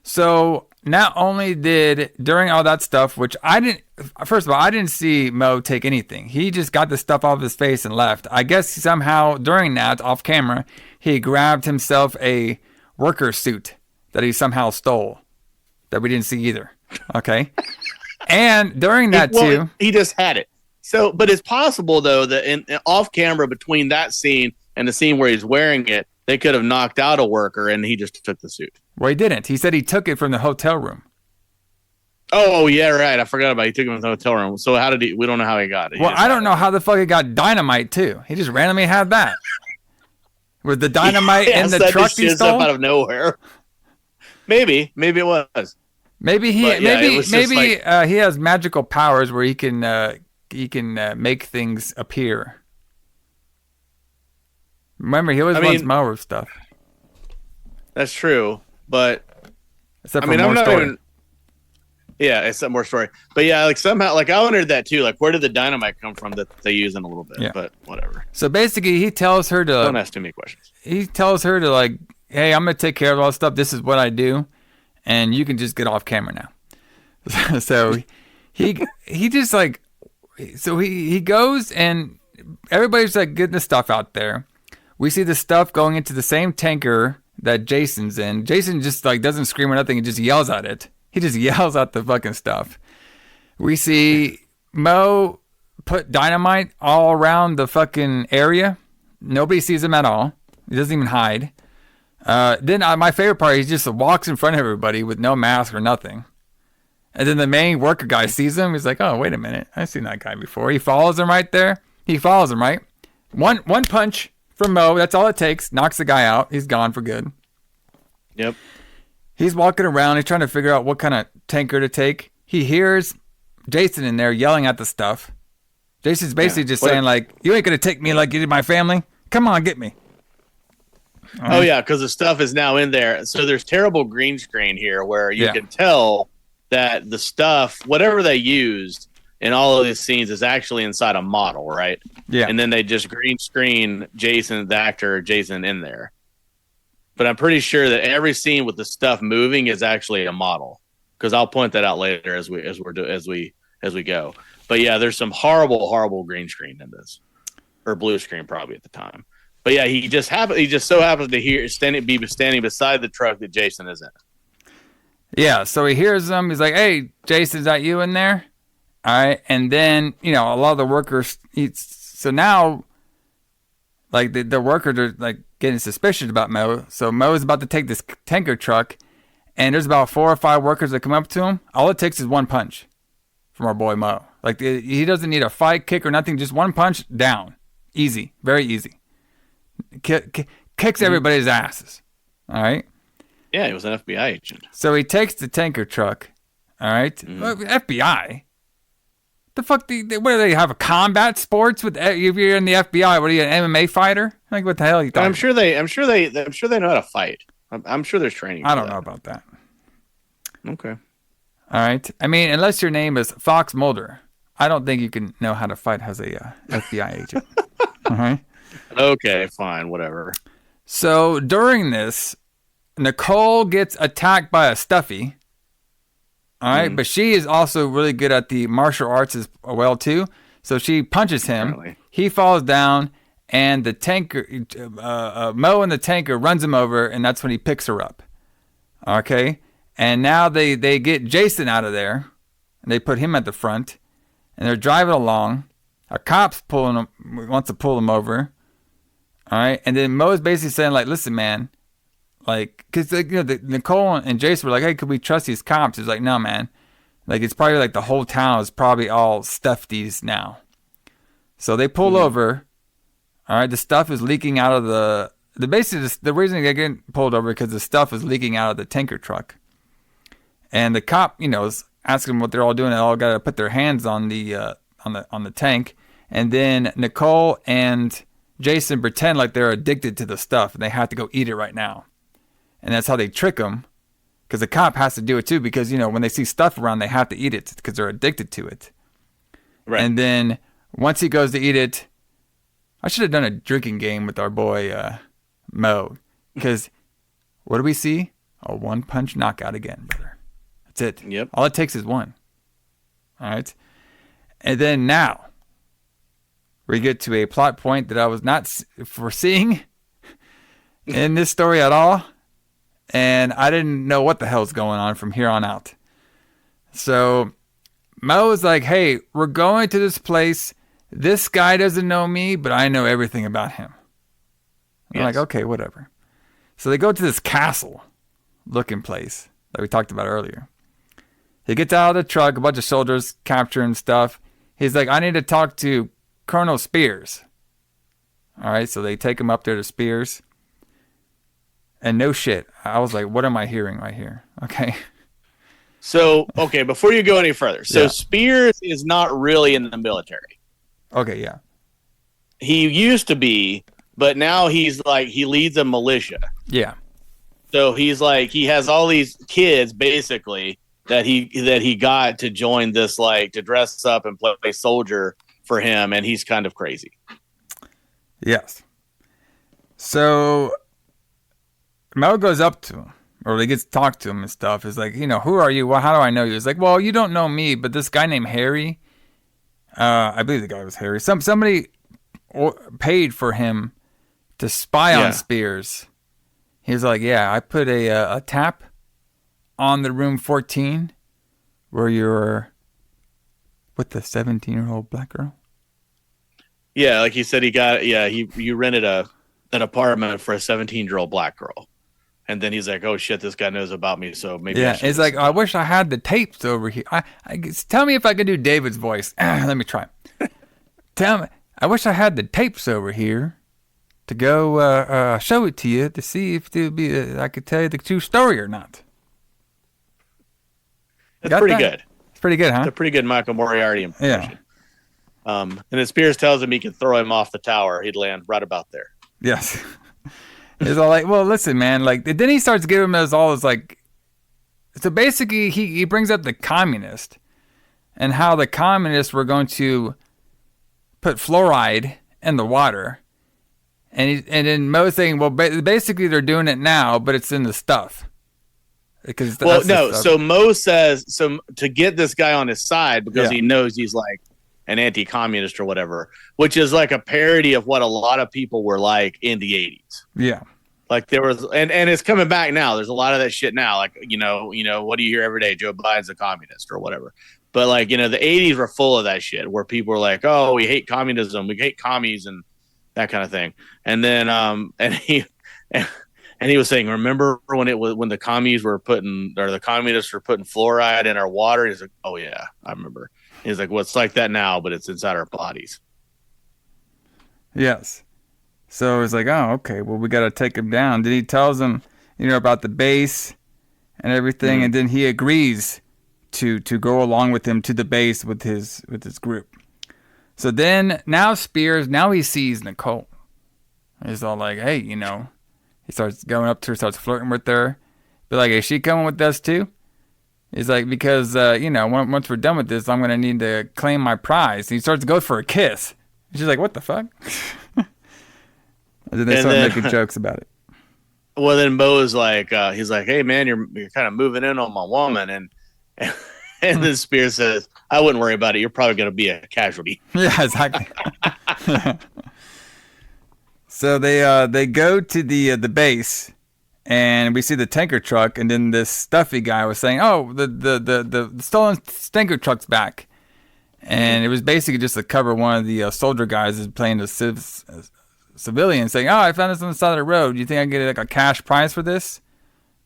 So not only did, during all that stuff, which I didn't see Mo take anything. He just got the stuff off his face and left. I guess somehow during that, off camera, he grabbed himself a worker suit that he somehow stole that we didn't see either. Okay. And during that too, he just had it. So, but it's possible though that in off camera between that scene and the scene where he's wearing it, they could have knocked out a worker and he just took the suit. Well, he didn't. He said he took it from the hotel room. Oh yeah, right. I forgot about it. He took it from the hotel room. So how did he? We don't know how he got it. Well, I don't know how the fuck he got dynamite too. He just randomly had that. With the dynamite in the truck he stole up out of nowhere. Maybe it was. Maybe he has magical powers where he can make things appear. Remember, he always wants more stuff. That's true, but except for more story. Yeah, it's some more story. But yeah, like somehow, like I wondered that too. Like, where did the dynamite come from that they use in a little bit? Yeah. But whatever. So basically, he tells her to don't ask too many questions. He tells her to, like, hey, I'm gonna take care of all this stuff. This is what I do, and you can just get off camera now. So he just like, so he goes and everybody's like getting the stuff out there. We see the stuff going into the same tanker that Jason's in. Jason just like doesn't scream or nothing. He just yells at it. He just yells at the fucking stuff. We see Mo put dynamite all around the fucking area. Nobody sees him at all. He doesn't even hide. Then my favorite part, he just walks in front of everybody with no mask or nothing. And then the main worker guy sees him. He's like, oh, wait a minute. I've seen that guy before. He follows him right there. He follows him, right? One punch from Mo. That's all it takes. Knocks the guy out. He's gone for good. Yep. He's walking around. He's trying to figure out what kind of tanker to take. He hears Jason in there yelling at the stuff. Jason's basically just saying, like, you ain't going to take me like you did my family. Come on, get me. Oh, yeah, because the stuff is now in there. So there's terrible green screen here where you can tell that the stuff, whatever they used in all of these scenes, is actually inside a model, right? Yeah. And then they just green screen Jason, the actor Jason, in there. But I'm pretty sure that every scene with the stuff moving is actually a model, because I'll point that out later as we go. But yeah, there's some horrible green screen in this, or blue screen probably at the time. But yeah, he just so happens to be standing beside the truck that Jason is in. Yeah, so he hears them. He's like, "Hey, Jason, is that you in there?" All right, and then a lot of the workers. So now, like the workers are like getting suspicious about Mo. So Mo is about to take this tanker truck, and there's about 4 or 5 workers that come up to him. All it takes is one punch from our boy Mo. Like he doesn't need a fight, kick, or nothing. Just one punch down, easy, very easy. Kicks everybody's asses. All right. Yeah, he was an FBI agent. So he takes the tanker truck. All right. Well, FBI. The fuck? What do they have? A combat sports with? If you're in the FBI, what are you, an MMA fighter? Like what the hell are you talking? I'm sure they know how to fight. I'm sure there's training. I don't know about that. Okay. All right. I mean, unless your name is Fox Mulder, I don't think you can know how to fight as a FBI agent. All right. Okay, fine, whatever. So during this, Nicole gets attacked by a stuffy. All right, but she is also really good at the martial arts as well too. So she punches him. Apparently. He falls down, and the tanker, Mo and the tanker runs him over, and that's when he picks her up. Okay, and now they get Jason out of there, and they put him at the front, and they're driving along. A cop's wants to pull him over. All right, and then Mo's basically saying like, "Listen, man." Like, because Nicole and Jason were like, "Hey, could we trust these cops?" He's like, "No, man. Like, it's probably like the whole town is probably all stuffies now." So they pull over. All right, the stuff is leaking out of the reason they get pulled over because the stuff is leaking out of the tanker truck. And the cop, is asking them what they're all doing. They all got to put their hands on the tank. And then Nicole and Jason pretend like they're addicted to the stuff and they have to go eat it right now. And that's how they trick them, because the cop has to do it too, because, when they see stuff around, they have to eat it because they're addicted to it. Right. And then once he goes to eat it, I should have done a drinking game with our boy Mo, because what do we see? A one-punch knockout again, brother. That's it. Yep. All it takes is one. All right. And then now we get to a plot point that I was not foreseeing in this story at all. And I didn't know what the hell's going on from here on out. So Mo was like, "Hey, we're going to this place. This guy doesn't know me, but I know everything about him." I'm like, okay, whatever. So they go to this castle looking place that we talked about earlier. He gets out of the truck, a bunch of soldiers capturing stuff. He's like, "I need to talk to Colonel Spears." All right, so they take him up there to Spears. And no shit, I was like, what am I hearing right here? Okay. So, before you go any further. So Spears is not really in the military. Okay, yeah. He used to be, but now he's like, he leads a militia. Yeah. So he's like, he has all these kids basically that he got to join this, like, to dress up and play soldier for him. And he's kind of crazy. Yes. So Mo goes up to him, or he gets to talk to him and stuff. He's like, "Who are you? Well, how do I know you?" He's like, "Well, you don't know me, but this guy named Harry, I believe the guy was Harry. Somebody paid for him to spy on Spears." He's like, "Yeah, I put a tap on the room 14 where you're with the 17-year-old black girl." Yeah, like he said, you rented an apartment for a 17-year-old black girl. And then he's like, "Oh shit, this guy knows about me, so maybe." Yeah, it's like, "I wish I had the tapes over here." Tell me if I can do David's voice. Let me try. Tell me, I wish I had the tapes over here to go show it to you to see if I could tell you the true story or not. That's pretty good. It's pretty good, huh? It's a pretty good Michael Moriarty impression. Yeah. And then Spears tells him he can throw him off the tower. He'd land right about there. Yes. He's all like, "Well, listen, man." Like, then he starts giving him all this, like, so basically he brings up the communist and how the communists were going to put fluoride in the water. And then Mo's saying, "Well, basically they're doing it now, but it's in the stuff." Because so Mo says, to get this guy on his side, because he knows he's like and anti-communist or whatever, which is like a parody of what a lot of people were like in the 80s. Yeah. Like there was, and it's coming back now. There's a lot of that shit now. Like, what do you hear every day? Joe Biden's a communist or whatever. But like, the 80s were full of that shit where people were like, oh, we hate communism. We hate commies and that kind of thing. And then, and he was saying, remember when the communists were putting fluoride in our water? He's like, oh yeah, I remember. He's like, well, it's like that now, but it's inside our bodies. Yes. So it's like, oh, okay, well, we got to take him down. Then he tells him, about the base and everything, and then he agrees to go along with him to the base with his group. So then now he sees Nicole. He's all like, hey, he starts going up to her, starts flirting with her. Be like, is she coming with us too? He's like, because, once we're done with this, I'm going to need to claim my prize. And he starts to go for a kiss. She's like, what the fuck? And then they start making jokes about it. Well, then Bo is like, he's like, hey, man, you're kind of moving in on my woman. And then Spears says, I wouldn't worry about it. You're probably going to be a casualty. Yeah, exactly. So they go to the base, and we see the tanker truck, and then this stuffy guy was saying, oh, the stolen tanker truck's back. And it was basically just to cover one of the soldier guys is playing the civilian, saying, oh, I found this on the side of the road. Do you think I can get like a cash prize for this?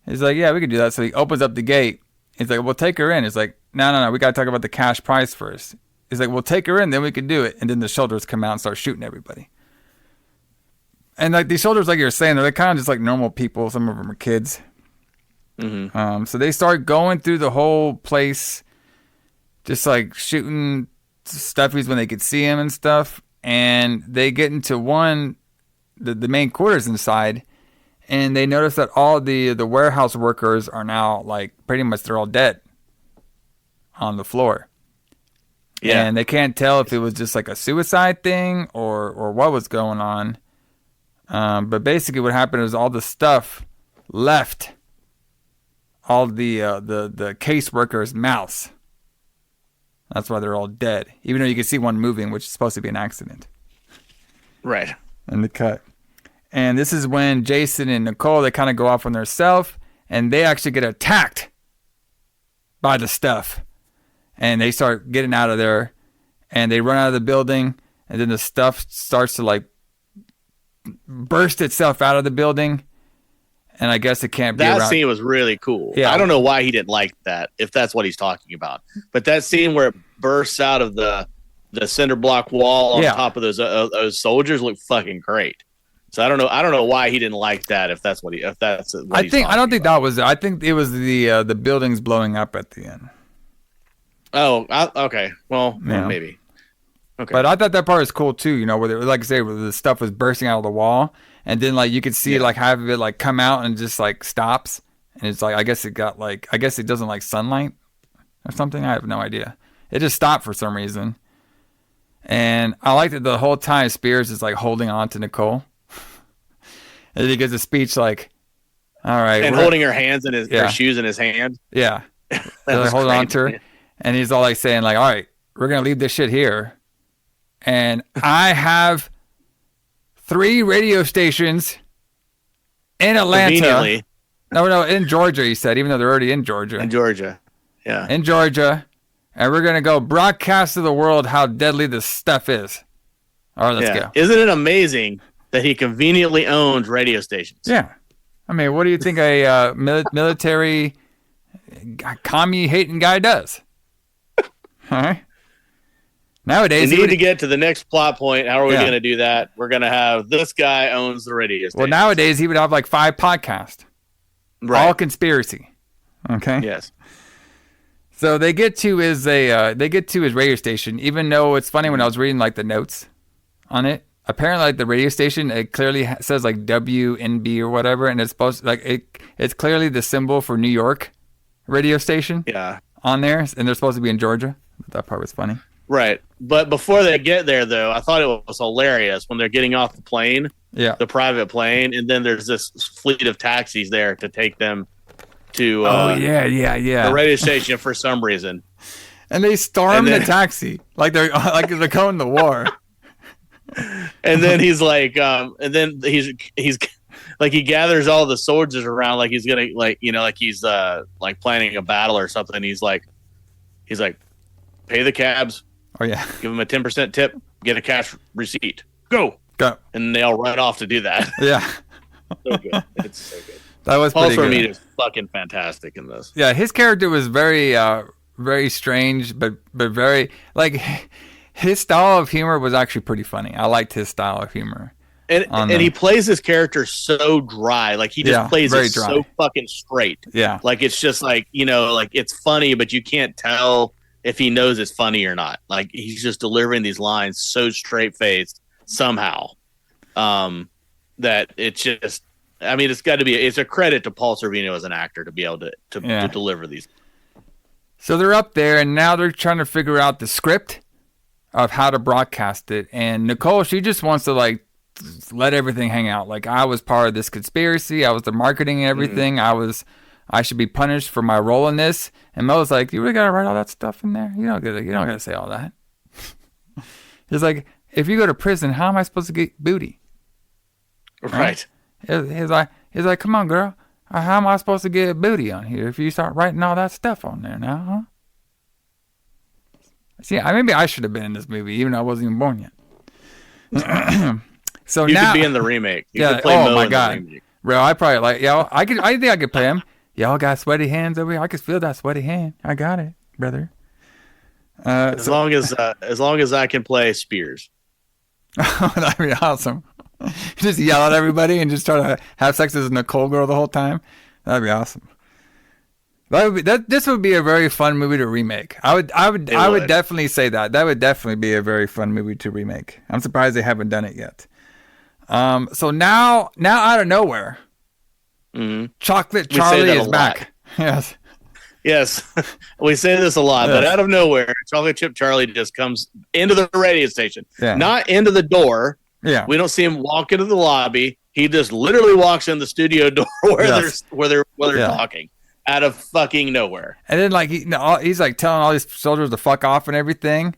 He's like, yeah, we could do that. So he opens up the gate. He's like, well, take her in. He's like, no, we got to talk about the cash prize first. He's like, well, take her in, then we can do it. And then the soldiers come out and start shooting everybody. And like these soldiers, like you're saying, they're kind of just like normal people. Some of them are kids. Mm-hmm. So they start going through the whole place, just like shooting stuffies when they could see him and stuff. And they get into the main quarters inside, and they notice that all the warehouse workers are now like pretty much they're all dead on the floor. Yeah. And they can't tell if it was just like a suicide thing or what was going on. But basically what happened is all the stuff left all the case workers' mouths. That's why they're all dead. Even though you can see one moving, which is supposed to be an accident. Right. In the cut. And this is when Jason and Nicole, they kind of go off on themselves, and they actually get attacked by the stuff. And they start getting out of there, and they run out of the building, and then the stuff starts to like burst itself out of the building. And I guess it can't be around. That scene was really cool. Yeah. I don't know why he didn't like that, if that's what he's talking about. But that scene where it bursts out of the cinder block wall on top of those soldiers looked fucking great. So I don't know why he didn't like that. I don't think that was it. I think it was the buildings blowing up at the end. Oh, okay. Well, maybe. Okay. But I thought that part was cool too. Where they, like I say, where the stuff was bursting out of the wall, and then like you could see like half of it like come out and just like stops, and it's like I guess it doesn't like sunlight or something. I have no idea. It just stopped for some reason. And I liked that the whole time Spears is like holding on to Nicole. And he gives a speech like, all right. And holding her hands in her shoes in his hand. Yeah. Like holding on to her. And he's all like saying like, all right, we're going to leave this shit here. And I have 3 radio stations in Atlanta. No, in Georgia, he said, even though they're already in Georgia. In Georgia. Yeah. In Georgia. And we're going to go broadcast to the world how deadly this stuff is. All right, let's go. Isn't it amazing that he conveniently owns radio stations? Yeah. I mean, what do you think a military commie-hating guy does? All right. Nowadays, we need to get to the next plot point. How are we going to do that? We're going to have this guy owns the radio station. Well, nowadays, he would have like 5 podcasts. Right. All conspiracy. Okay? Yes. So they get to his radio station, even though it's funny when I was reading like the notes on it. Apparently, like the radio station, it clearly says like WNB or whatever, and it's supposed to, like it's clearly the symbol for New York radio station. Yeah. On there, and they're supposed to be in Georgia. That part was funny. Right, but before they get there, though, I thought it was hilarious when they're getting off the plane, the private plane, and then there's this fleet of taxis there to take them to the radio station for some reason. And they storm the taxi like they're going to war. And then he's like, and then he's like, he gathers all the soldiers around, like he's gonna, like, you know, like he's like planning a battle or something. He's like, pay the cabs. Oh yeah. Give him a 10% tip. Get a cash receipt. Go. And they all run off to do that. Yeah. So good. It's so good. That was Paul pretty good. Sorvino is fucking fantastic in this. Yeah, his character was very, very strange, but very, like, his style of humor was actually pretty funny. I liked his style of humor. And he plays his character so dry. Like, he just plays it dry. So fucking straight. Yeah. Like, it's just like, you know, like, it's funny, but you can't tell if he knows it's funny or not. Like, he's just delivering these lines so straight-faced somehow that it's just, I mean, it's a credit to Paul Sorvino as an actor to be able to deliver these. So they're up there, and now they're trying to figure out the script of how to broadcast it. And Nicole, she just wants to, like, let everything hang out. Like, I was part of this conspiracy. I was the marketing and everything. I should be punished for my role in this. And Mel's like, you really got to write all that stuff in there? You don't got to say all that. He's like, if you go to prison, how am I supposed to get booty? Right. He's like, come on, girl. How am I supposed to get booty on here if you start writing all that stuff on there now, huh? See, maybe I should have been in this movie, even though I wasn't even born yet. So you now, could be in the remake. You could play Mo my in God. the remake. Bro, I probably I think I could play him. Y'all got sweaty hands over here. I could feel that sweaty hand. I got it, brother. As long as I can play Spears. That'd be awesome. Just yell at everybody and just try to have sex as a Nicole girl the whole time. That'd be awesome. This would be a very fun movie to remake. I would definitely say that. That would definitely be a very fun movie to remake. I'm surprised they haven't done it yet. So now out of nowhere, Chocolate Charlie is back. Yes, we say this a lot, but out of nowhere, Chocolate Chip Charlie just comes into the radio station, not into the door. Yeah, we don't see him walk into the lobby. He just literally walks in the studio door where they're talking out of fucking nowhere. And then like he's like telling all these soldiers to fuck off and everything.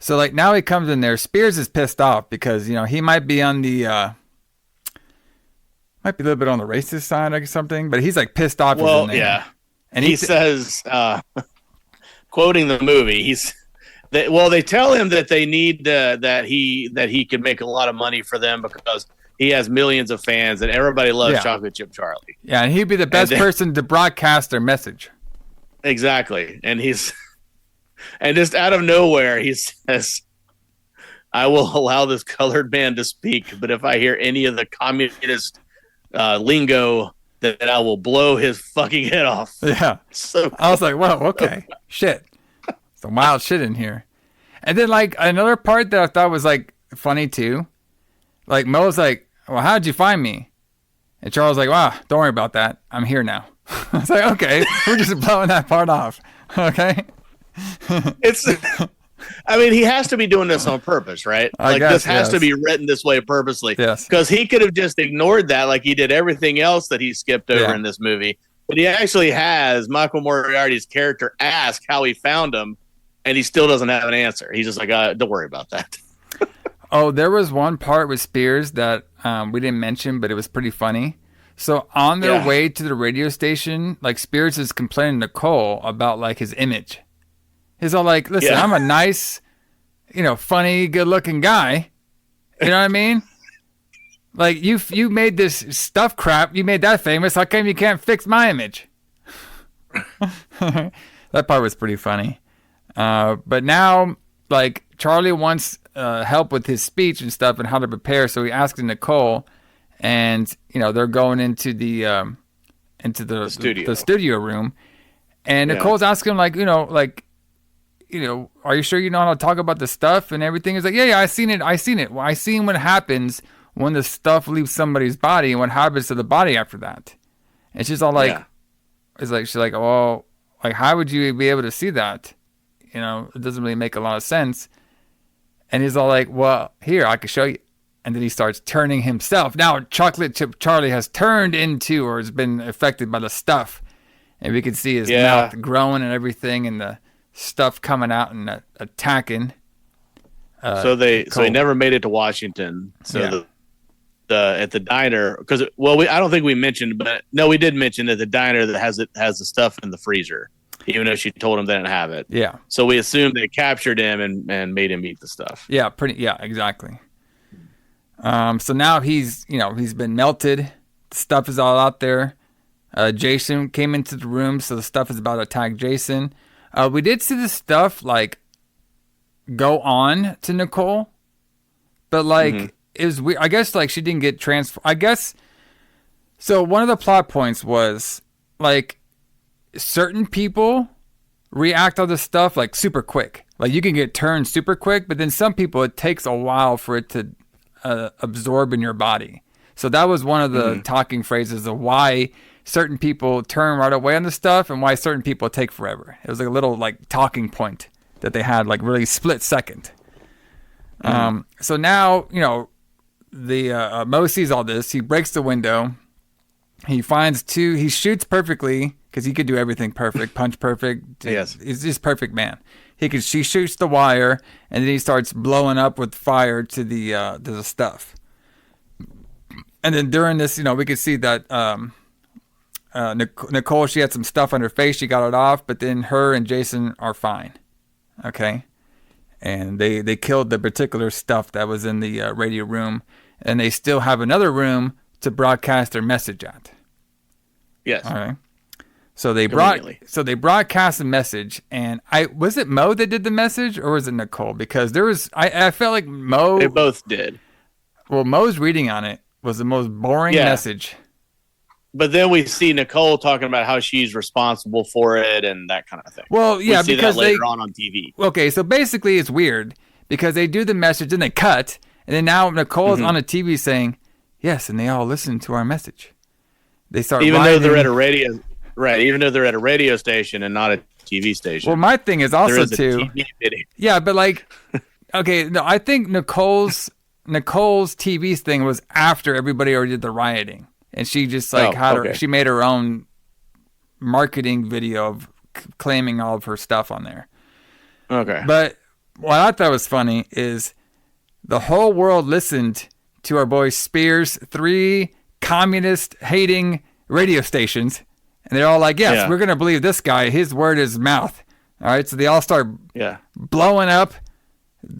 So like now he comes in there. Spears is pissed off because he might be on the might be a little bit on the racist side or something, but he's like pissed off. Well, yeah. And he says, quoting the movie, they tell him that they need that he can make a lot of money for them because he has millions of fans and everybody loves Chocolate Chip Charlie. Yeah, and he'd be the best person to broadcast their message. Exactly. And and just out of nowhere, he says, I will allow this colored man to speak, but if I hear any of the communist lingo, that I will blow his fucking head off. Yeah. So I was like, whoa, okay. Shit. Some wild shit in here. And then like another part that I thought was like funny too. Like Mo's like, well, how'd you find me? And Charles was like, wow, don't worry about that. I'm here now. I was like, okay, we're just blowing that part off. Okay. I mean, he has to be doing this on purpose, right? This has to be written this way purposely. Yes. Because he could have just ignored that like he did everything else that he skipped over in this movie. But he actually has Michael Moriarty's character ask how he found him, and he still doesn't have an answer. He's just like, don't worry about that. Oh, there was one part with Spears that we didn't mention, but it was pretty funny. So on their way to the radio station, like Spears is complaining to Nicole about like his image. He's all like, listen, I'm a nice, funny, good-looking guy. You know what I mean? Like, you made this stuff crap. You made that famous. How come you can't fix my image? That part was pretty funny. But now, like, Charlie wants help with his speech and stuff and how to prepare. So he asks Nicole, and, they're going into the studio room. And Nicole's asking him, like, are you sure you know how to talk about the stuff and everything? He's like, yeah, I seen it. Well, I seen what happens when the stuff leaves somebody's body and what happens to the body after that. And she's all like, she's like, well, like, how would you be able to see that? It doesn't really make a lot of sense. And he's all like, well, here, I can show you. And then he starts turning himself. Now, Chocolate Chip Charlie has turned into or has been affected by the stuff. And we can see his mouth growing and everything and the stuff coming out and attacking. So he never made it to Washington. So at the diner, because I don't think we mentioned, but no, we did mention that the diner that has the stuff in the freezer, even though she told him they didn't have it. Yeah. So we assumed they captured him and made him eat the stuff. Yeah, exactly. So now he's been melted. The stuff is all out there. Jason came into the room, so the stuff is about to attack Jason. We did see the stuff like go on to Nicole, but like it was weird. I guess like she didn't get transferred. I guess so. One of the plot points was like certain people react on this stuff like super quick. Like you can get turned super quick, but then some people it takes a while for it to absorb in your body. So that was one of the talking phrases of why certain people turn right away on the stuff and why certain people take forever. It was like a little like talking point that they had like really split second. So now, the Mo sees all this. He breaks the window. He finds he shoots perfectly because he could do everything perfect, punch perfect. Yes. He's just perfect man. She shoots the wire and then he starts blowing up with fire to the stuff. And then during this, we could see that Nicole, she had some stuff on her face. She got it off, but then her and Jason are fine. Okay. And they killed the particular stuff that was in the radio room. And they still have another room to broadcast their message at. Yes. All right. So they broadcast a message, and was it Mo that did the message or was it Nicole? Because I felt like Mo. They both did. Well, Mo's reading on it was the most boring message. But then we see Nicole talking about how she's responsible for it and that kind of thing. Well, yeah, we see because that later on TV. Okay, so basically it's weird because they do the message and they cut, and then now Nicole's on a TV saying, yes, and they all listen to our message. They start though they're at a radio, right? Even though they're at a radio station and not a TV station. Well, my thing is also too. Yeah, but like, okay, no, I think Nicole's TV thing was after everybody already did the rioting. And she just she made her own marketing video of claiming all of her stuff on there. Okay. But what I thought was funny is the whole world listened to our boy Spears' 3 communist hating radio stations. And they're all like, yes, we're going to believe this guy. His word is mouth. All right. So they all start blowing up,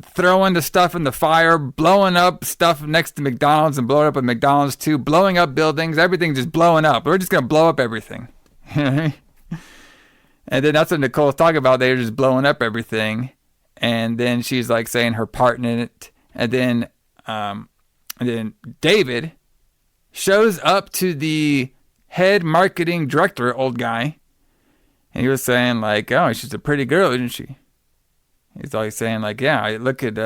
throwing the stuff in the fire, blowing up stuff next to McDonald's and blowing up at McDonald's too, blowing up buildings, everything just blowing up. We're just going to blow up everything. And then that's what Nicole's talking about. They're just blowing up everything. And then she's like saying her part in it. And then David shows up to the head marketing director, old guy. And he was saying like, oh, she's a pretty girl, isn't she? He's always saying like, yeah, I look at,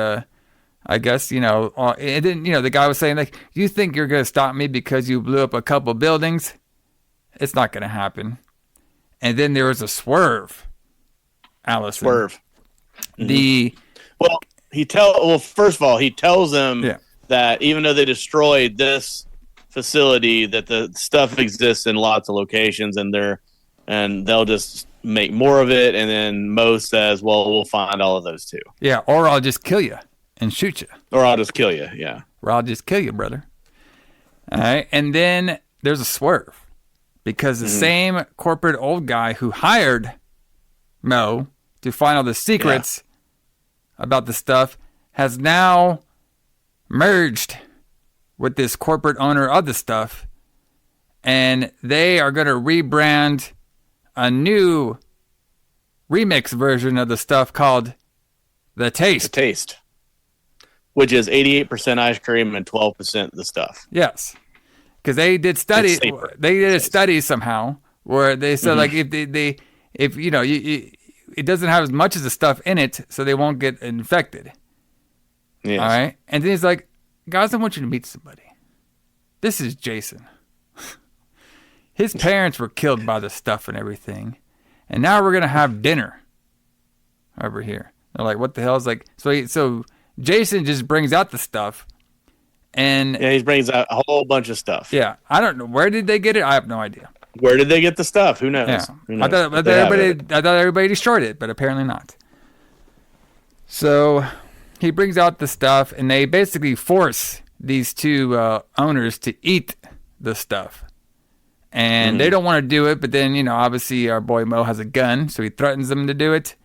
I guess, and then, the guy was saying like, you think you're going to stop me because you blew up a couple buildings? It's not going to happen. And then there was a swerve, Allison. Swerve. First of all, he tells them that even though they destroyed this facility, that the stuff exists in lots of locations and they'll just make more of it. And then Mo says, well, we'll find all of those too. Yeah. Or I'll just kill you and shoot you. Or I'll just kill you. Yeah. Or I'll just kill you, brother. All right. And then there's a swerve because the same corporate old guy who hired Mo to find all the secrets about the stuff has now merged with this corporate owner of the stuff. And they are going to rebrand a new remix version of the stuff called The Taste. The Taste. Which is 88% ice cream and 12% the stuff. Yes. Because they did studies. They did a study somehow where they said like if it doesn't have as much as the stuff in it, so they won't get infected. Yes. All right. And then he's like, guys, I want you to meet somebody. This is Jason. His parents were killed by the stuff and everything. And now we're going to have dinner over here. They're like, what the hell? Is like, so Jason just brings out the stuff. And he brings out a whole bunch of stuff. Yeah. I don't know. Where did they get it? I have no idea. Where did they get the stuff? Who knows? Yeah. Who knows? I thought everybody destroyed it, but apparently not. So he brings out the stuff, and they basically force these two owners to eat the stuff. And they don't want to do it, but then, obviously our boy Mo has a gun, so he threatens them to do it.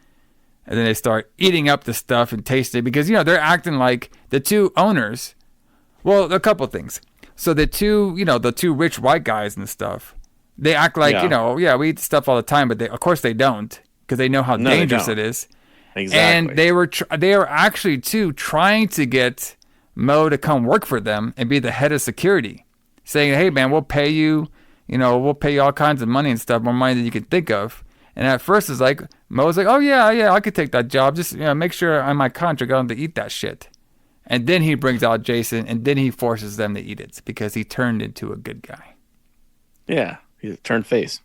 And then they start eating up the stuff and tasting it because, they're acting like the two owners. Well, a couple things. So the two rich white guys and stuff, they act like, we eat stuff all the time, but of course they don't because they know how dangerous it is. Exactly. And they were actually, too, trying to get Mo to come work for them and be the head of security, saying, hey, man, we'll pay you, we'll pay you all kinds of money and stuff, more money than you can think of. And at first it's like, Mo's like, oh, yeah, I could take that job. Just make sure on my contract I don't have to eat that shit. And then he brings out Jason, and then he forces them to eat it because he turned into a good guy. Yeah, he turned face.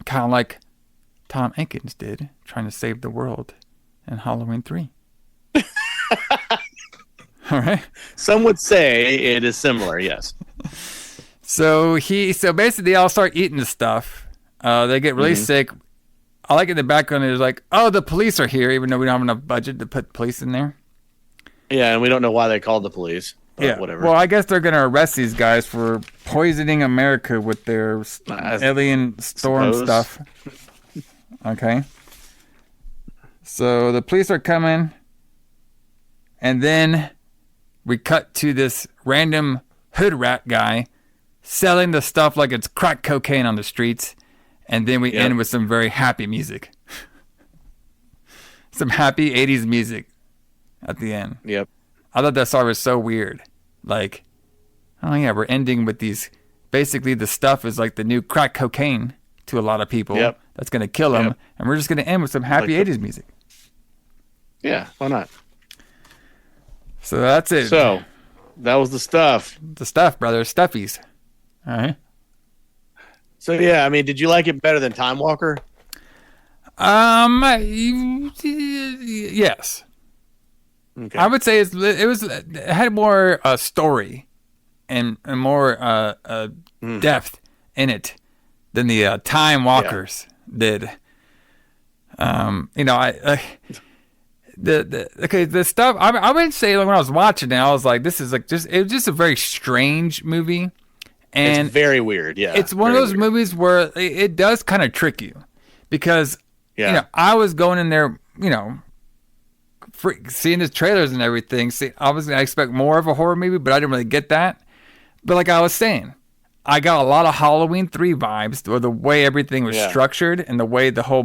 Kind of like Tom Atkins did, trying to save the world in Halloween 3. All right. Some would say it is similar, yes. So basically they all start eating the stuff. They get really sick. I like in the background there's like, oh, the police are here, even though we don't have enough budget to put police in there. Yeah, and we don't know why they called the police. But whatever. Well, I guess they're going to arrest these guys for poisoning America with their alien storm stuff. Okay. So the police are coming, and then we cut to this random hood rat guy selling the stuff like it's crack cocaine on the streets, and then we end with some very happy music. Some happy 80s music at the end. Yep. I thought that song was so weird. Like, oh yeah, we're ending with these. Basically, the stuff is like the new crack cocaine to a lot of people. Yep. That's going to kill them. Yep. And we're just going to end with some happy 80s music. Yeah, why not? So that's it. So, that was the stuff. The stuff, brother. Stuffies. All right. So, yeah, I mean, did you like it better than Time Walker? Yes. Okay. I would say it had more story and more depth in it than the Time Walkers did. The stuff I would say, like, when I was watching it, I was like, this is like it was just a very strange movie, and it's very weird. Yeah, it's one of those movies where it does kind of trick you because I was going in there, seeing the trailers and everything. Obviously, I expect more of a horror movie, but I didn't really get that. But like I was saying, I got a lot of Halloween 3 vibes, or the way everything was structured and the way the whole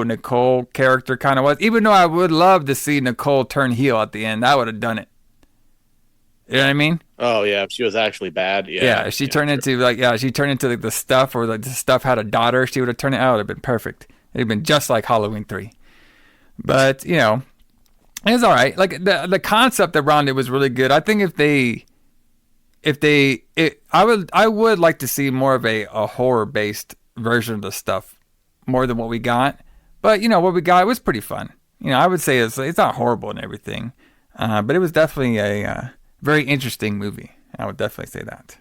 Nicole character kind of was. Even though I would love to see Nicole turn heel at the end, I would have done it. You know what I mean? Oh yeah, if she was actually bad. Yeah, she turned into the stuff, or like the stuff had a daughter. She would have turned it out. It would have been perfect. It'd have been just like Halloween 3. But it was all right. Like the concept around it was really good. I think I would like to see more of a horror based version of the stuff, more than what we got. But what we got was pretty fun. I would say it's not horrible and everything, but it was definitely a very interesting movie. I would definitely say that.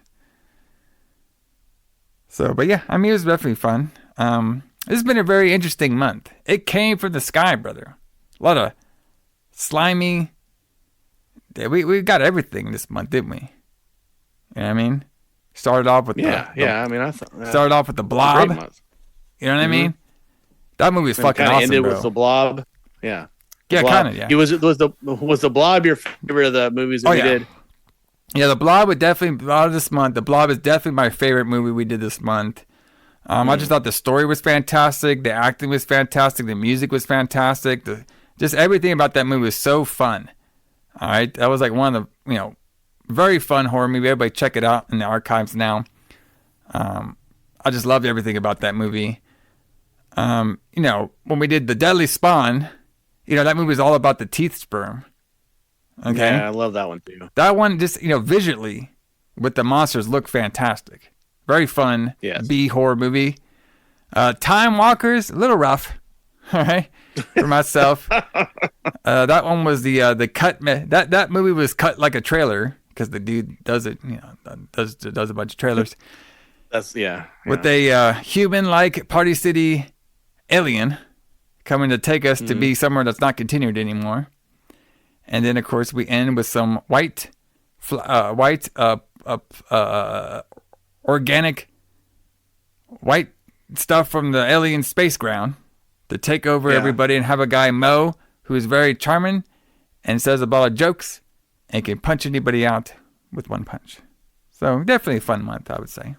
So, but yeah, I mean, it was definitely fun. This has been a very interesting month. It came from the sky, brother. A lot of slimy. We got everything this month, didn't we? You know what I mean? Started off with started off with the Blob. You know what I mean? That movie was fucking awesome, ended bro. with the Blob. Yeah. Yeah, kind of. Yeah. Was the Blob your favorite of the movies that we did? Yeah, the Blob would definitely out of this month. The Blob is definitely my favorite movie we did this month. I just thought the story was fantastic, the acting was fantastic, the music was fantastic, just everything about that movie was so fun. All right, that was like one of the very fun horror movie. Everybody check it out in the archives now. I just loved everything about that movie. When we did The Deadly Spawn, that movie was all about the teeth sperm. Okay. Yeah, I love that one too. That one just, visually with the monsters looked fantastic. Very fun B horror movie. Time Walkers, a little rough. All right. For myself. That one was the cut. That movie was cut like a trailer because the dude does it, does a bunch of trailers. with a human-like Party City alien coming to take us to be somewhere that's not continued anymore. And then, of course, we end with some white organic white stuff from the alien space ground to take over everybody, and have a guy, Mo, who is very charming and says a lot of jokes and can punch anybody out with one punch. So definitely a fun month, I would say.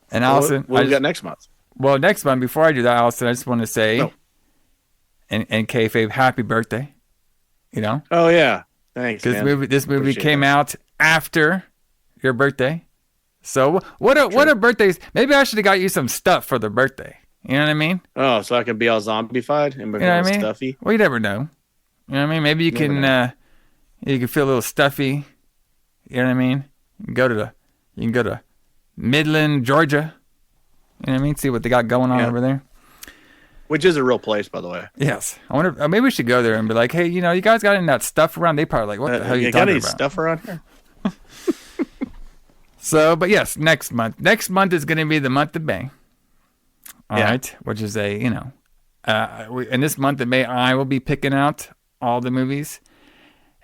And Allison, what do we got next month? Well, next month, before I do that, Allison, I just want to say, and kayfabe, happy birthday. You know? Oh yeah, thanks. This movie came out after your birthday. So what a birthdays? Maybe I should have got you some stuff for the birthday. You know what I mean? Oh, so I can be all zombified and become all stuffy. Well, you never know. You know what I mean? Maybe you can feel a little stuffy. You know what I mean? You can go to Midland, Georgia. You know what I mean? See what they got going on over there. Which is a real place, by the way. Yes. I wonder. Maybe we should go there and be like, hey, you guys got any of that stuff around? They probably like, what the hell are you talking about? Got any stuff around here? So, but yes, next month. Next month is going to be the month of May. All right, which is in this month of May, I will be picking out all the movies.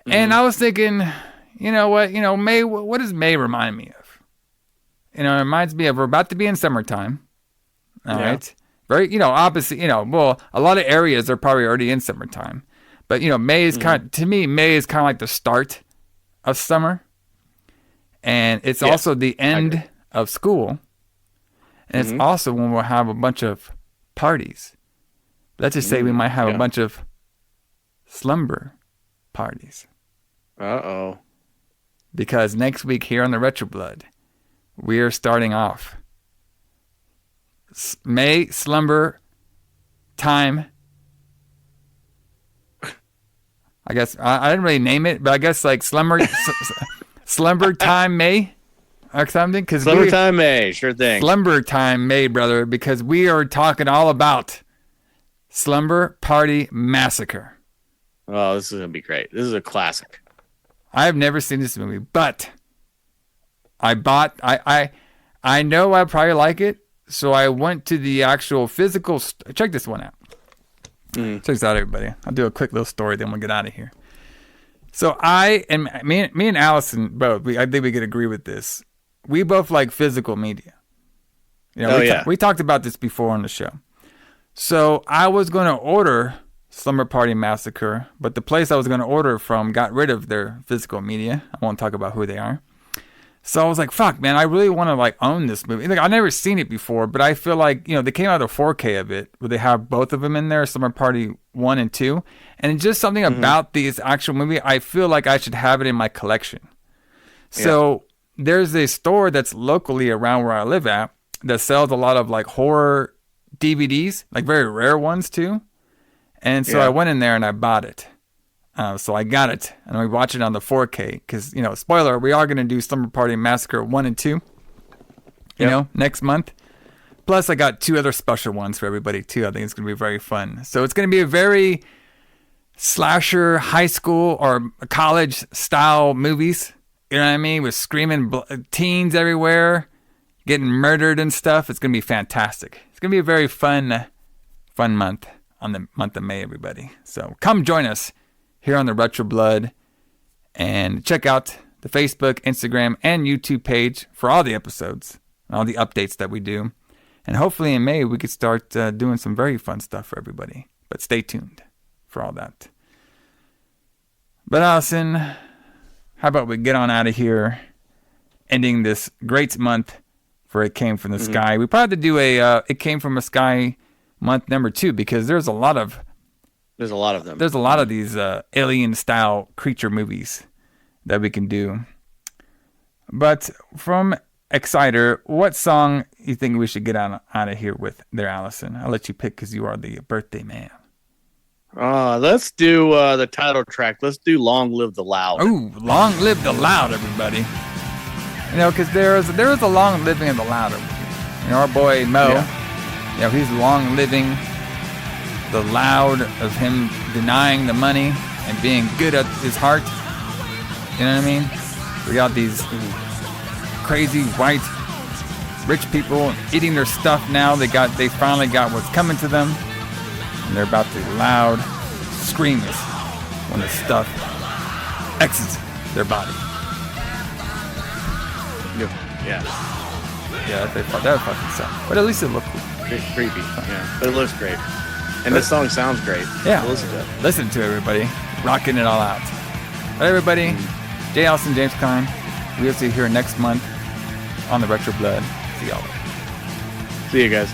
And I was thinking, you know what? May. What does May remind me of? It reminds me of we're about to be in summertime. All right. Very, opposite. Well, a lot of areas are probably already in summertime, but May is to me, May is kind of like the start of summer, and it's also the end of school. And it's also when we'll have a bunch of parties. Let's just say we might have a bunch of slumber parties. Uh-oh. Because next week here on the Retro Blood, we are starting off May Slumber Time. I guess I didn't really name it, but I guess like Slumber Time May. Or something, because Slumber Time May, sure thing. Slumber Time May, brother, because we are talking all about Slumber Party Massacre. Oh, this is gonna be great. This is a classic. I have never seen this movie, but I know I probably like it, so I went to the actual physical. Check this one out. Check this out, everybody. I'll do a quick little story, then we'll get out of here. So me and Allison both. I think we could agree with this. We both like physical media. We talked about this before on the show. So I was going to order Slumber Party Massacre, but the place I was going to order from got rid of their physical media. I won't talk about who they are. So I was like, fuck, man, I really want to own this movie. I've never seen it before, but I feel like, they came out of 4K of it, where they have both of them in there, Slumber Party 1 and 2. And just something about this actual movie, I feel like I should have it in my collection. So there's a store that's locally around where I live at that sells a lot of horror DVDs, very rare ones too. And so I went in there and I bought it. So I got it, and we watch it on the 4K because, spoiler, we are going to do Slumber Party Massacre 1 and 2, next month. Plus, I got 2 other special ones for everybody, too. I think it's going to be very fun. So it's going to be a very slasher, high school or college style movies. You know what I mean? With screaming teens everywhere, getting murdered and stuff. It's going to be fantastic. It's going to be a very fun month on the month of May, everybody. So come join us here on the Retro Blood, and check out the Facebook, Instagram, and YouTube page for all the episodes and all the updates that we do. And hopefully in May we could start doing some very fun stuff for everybody. But stay tuned for all that. But Allison, how about we get on out of here, ending this great month for It Came From the Sky. We probably have to do a It Came From the Sky month number 2, because there's a lot of them. There's a lot of these alien-style creature movies that we can do. But from Exciter, what song you think we should get out of here with there, Allison? I'll let you pick because you are the birthday man. Let's do the title track. Let's do Long Live the Loud. Ooh, Long Live the Loud, everybody. Because there is a long living of the loud over here. Our boy Mo, he's long living the loud of him denying the money and being good at his heart. You know what I mean? We got these crazy white rich people eating their stuff now. They finally got what's coming to them, and they're about to loud screams when the stuff exits their body. Yeah. Yeah, that fucking sucked. But at least it looked cool. Creepy. Yeah, but it looks great. And this song sounds great. Yeah. Listen to it. Listen to everybody. Rocking it all out. But everybody, Jay Allison, James Klein. We will see you here next month on the Retro Blood. See y'all. See you guys.